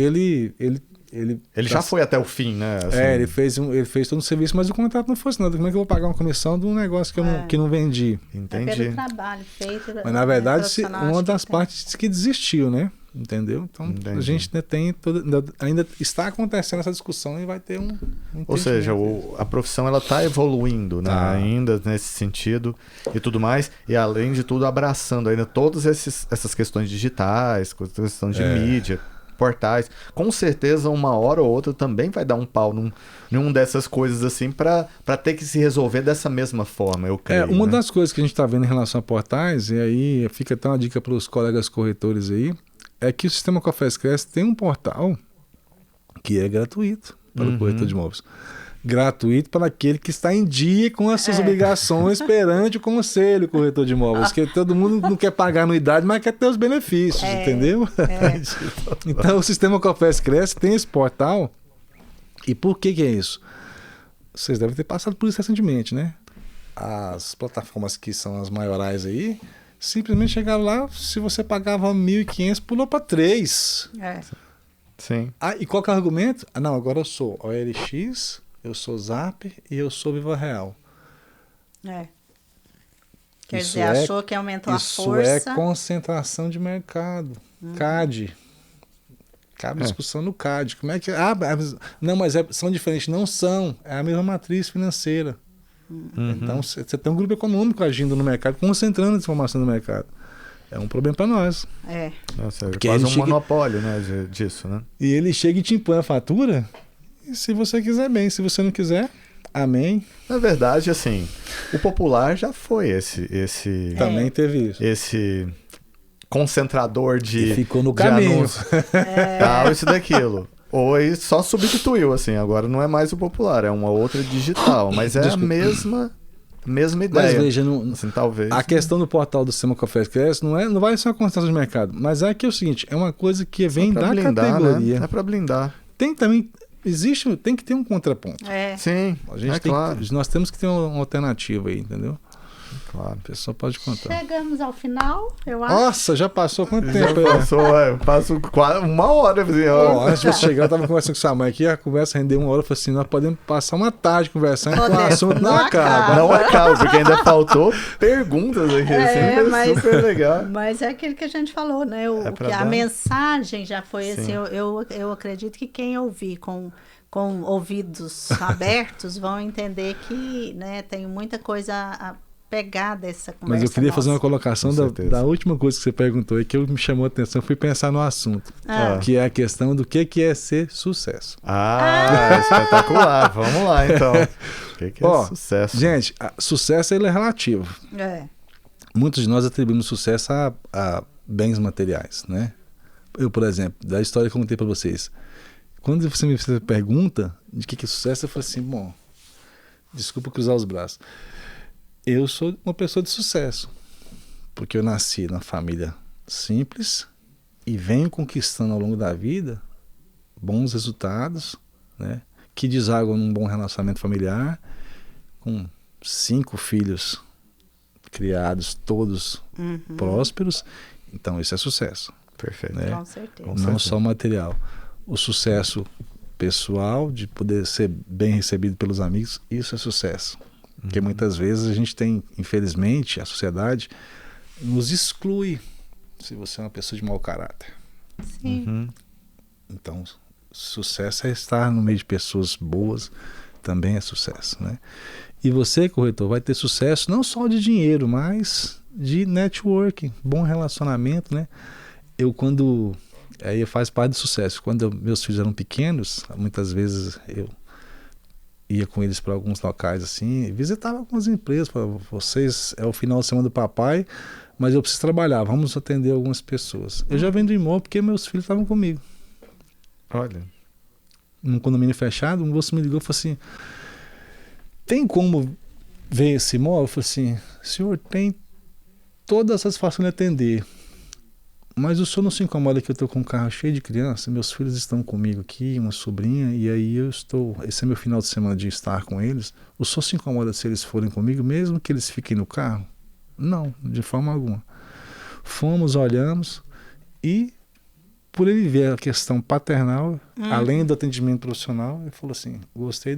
Já foi até o fim, né? Assim, ele fez todo o serviço, mas o contrato não fosse nada. Como é que eu vou pagar uma comissão de um negócio que não vendi? É Entendi. pelo trabalho feito. Mas na verdade, profissional, uma acho que das tem. partes disse que desistiu, né? Entendeu? Então Entendi. a gente ainda está acontecendo essa discussão e vai ter um Ou seja, a profissão ela está evoluindo, né? Tá. Ainda nesse sentido e tudo mais. E além de tudo, abraçando ainda todas essas questões digitais, questão de mídia, portais. Com certeza, uma hora ou outra também vai dar um pau num dessas coisas assim para ter que se resolver dessa mesma forma, eu creio. uma né? das coisas que a gente está vendo em relação a portais, e aí fica até uma dica para os colegas corretores aí, é que o sistema Cofés Cresce tem um portal que é gratuito para o corretor de imóveis. Gratuito para aquele que está em dia com as suas obrigações perante o conselho corretor de imóveis. Que todo mundo não quer pagar anuidade, mas quer ter os benefícios, entendeu? Então o sistema Cofés Cresce tem esse portal. E por que é isso? Vocês devem ter passado por isso recentemente, né? As plataformas que são as maiorais aí, simplesmente chegaram lá, se você pagava 1.500, pulou para 3. Sim. E qual que é o argumento? Não, agora eu sou OLX, eu sou Zap e eu sou Viva Real. Quer Isso dizer, achou que aumentou a Isso força. é concentração de mercado. CAD. Cabe discussão no CAD. Como é que... não, mas são diferentes. Não são. É a mesma matriz financeira. Então, você tem um grupo econômico agindo no mercado, concentrando a informação no mercado. É um problema para nós. Nossa, Porque quase ele um monopólio, né, disso, né? E ele chega e te impõe a fatura. E se você quiser, bem. Se você não quiser, amém. Na verdade, assim, o popular já foi esse Também teve isso. esse concentrador de, E ficou no de caminho. anúncio, tal, isso daquilo. Ou aí só substituiu, assim, agora não é mais o popular, é uma outra digital, mas é Desculpa. a mesma Mas ideia. veja, Assim, talvez. a questão do portal do sistema Cofés Cresce não vai ser uma constatação de mercado, mas é que é o seguinte, é uma coisa que vem pra da blindar, categoria. né? É pra blindar. Tem que ter um contraponto. Sim, A gente claro. nós temos que ter uma alternativa aí, entendeu? Claro. A pessoa pode contar. Chegamos ao final, eu acho. Nossa, já passou quanto Já tempo? passo quase uma hora. Assim, Antes de você chegar, eu tava conversando com sua mãe aqui, a conversa rendeu uma hora, eu falei assim, nós podemos passar uma tarde conversando, que o Podemos. assunto não Não acaba. Não acaba, porque ainda faltou perguntas aqui, assim, mas- super legal. Mas é aquilo que a gente falou, né? pra Que a dar. mensagem já foi Sim. assim. Eu acredito que quem ouvir com ouvidos abertos vão entender que, né, tem muita coisa a pegar dessa conversa. Mas eu queria fazer uma nossa. colocação Com certeza. da última coisa que você perguntou e que me chamou a atenção, eu fui pensar no assunto, que é a questão do que é ser sucesso. Espetacular. Vamos lá, então. O que é Ó, sucesso? Gente, sucesso ele é relativo. Muitos de nós atribuímos sucesso a bens materiais, né? Eu, por exemplo, da história que eu contei para vocês, quando você me pergunta de que é sucesso, eu falo assim, bom, desculpa cruzar os braços. Eu sou uma pessoa de sucesso, porque eu nasci numa família simples e venho conquistando ao longo da vida bons resultados, né? Que desaguam num bom relacionamento familiar, com 5 filhos criados, todos prósperos. Então, isso é sucesso. Perfeito. Né? Com certeza. Com Não certeza. só material. O sucesso pessoal, de poder ser bem recebido pelos amigos, isso é sucesso. Porque muitas vezes a gente tem, infelizmente, a sociedade nos exclui se você é uma pessoa de mau caráter. Sim. Então, sucesso é estar no meio de pessoas boas, também é sucesso, né? E você, corretor, vai ter sucesso não só de dinheiro, mas de networking, bom relacionamento, né? Aí faz parte do sucesso. Quando meus filhos eram pequenos, muitas vezes eu ia com eles para alguns locais assim, visitava algumas empresas, para vocês é o final de semana do papai, mas eu preciso trabalhar, vamos atender algumas pessoas. Eu já vendi imóvel porque meus filhos estavam comigo. Olha. Num condomínio fechado, um moço me ligou e falou assim, tem como ver esse imóvel? Eu falei assim, senhor, tem toda a satisfação de atender, mas o senhor não se incomoda que eu estou com um carro cheio de criança, meus filhos estão comigo aqui, uma sobrinha, e aí esse é meu final de semana de estar com eles, o senhor se incomoda se eles forem comigo, mesmo que eles fiquem no carro? Não, de forma alguma. Fomos, olhamos, e por ele ver a questão paternal, além do atendimento profissional, ele falou assim, gostei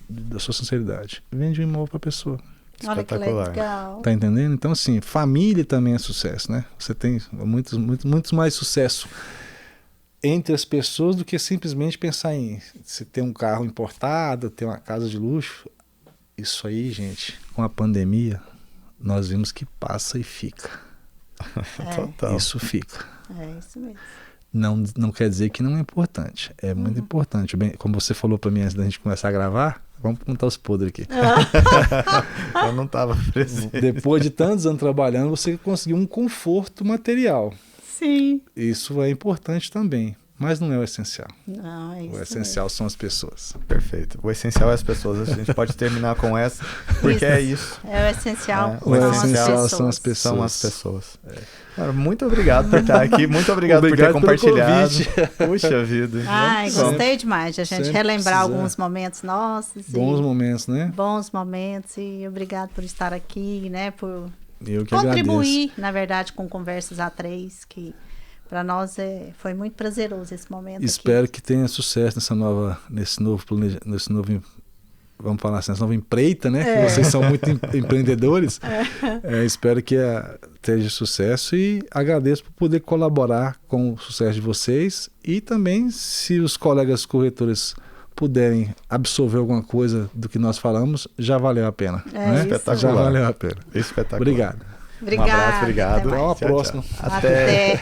da sua sinceridade, vende um imóvel para a pessoa. Olha que legal. Tá entendendo? Então, assim, família também é sucesso, né? Você tem muito mais sucesso entre as pessoas do que simplesmente pensar em você ter um carro importado, ter uma casa de luxo. Isso aí, gente, com a pandemia, nós vimos que passa e fica. Total. Isso fica. É isso mesmo. Não quer dizer que não é importante. É muito importante. Bem, como você falou para mim antes da gente começar a gravar, vamos contar os podres aqui. Eu não estava presente. Depois de tantos anos trabalhando, você conseguiu um conforto material. Sim. Isso é importante também, mas não é o essencial. Não, é isso O essencial são as pessoas. Perfeito. O essencial é as pessoas. A gente pode terminar com essa, porque é isso. É o essencial. O essencial são as pessoas. São as pessoas. Cara, muito obrigado por estar aqui. Muito obrigado por ter compartilhado. Puxa vida. Ai, gostei demais de a gente Sempre relembrar precisar. alguns momentos nossos. Bons momentos, né? Bons momentos. E obrigado por estar aqui, né? Por Eu que contribuir, agradeço. na verdade, com Conversas A3, que para nós foi muito prazeroso esse momento. Espero aqui. que tenha sucesso nesse novo vamos falar assim, essa nova empreita, né? Que vocês são muito empreendedores. Espero que tenha sucesso e agradeço por poder colaborar com o sucesso de vocês e também se os colegas corretores puderem absorver alguma coisa do que nós falamos, já valeu a pena. Né? Espetacular. Já valeu a pena. Espetacular. Obrigado. Obrigado. Um abraço, obrigado. Até mais. Até uma Tchau, próxima. tchau. Até.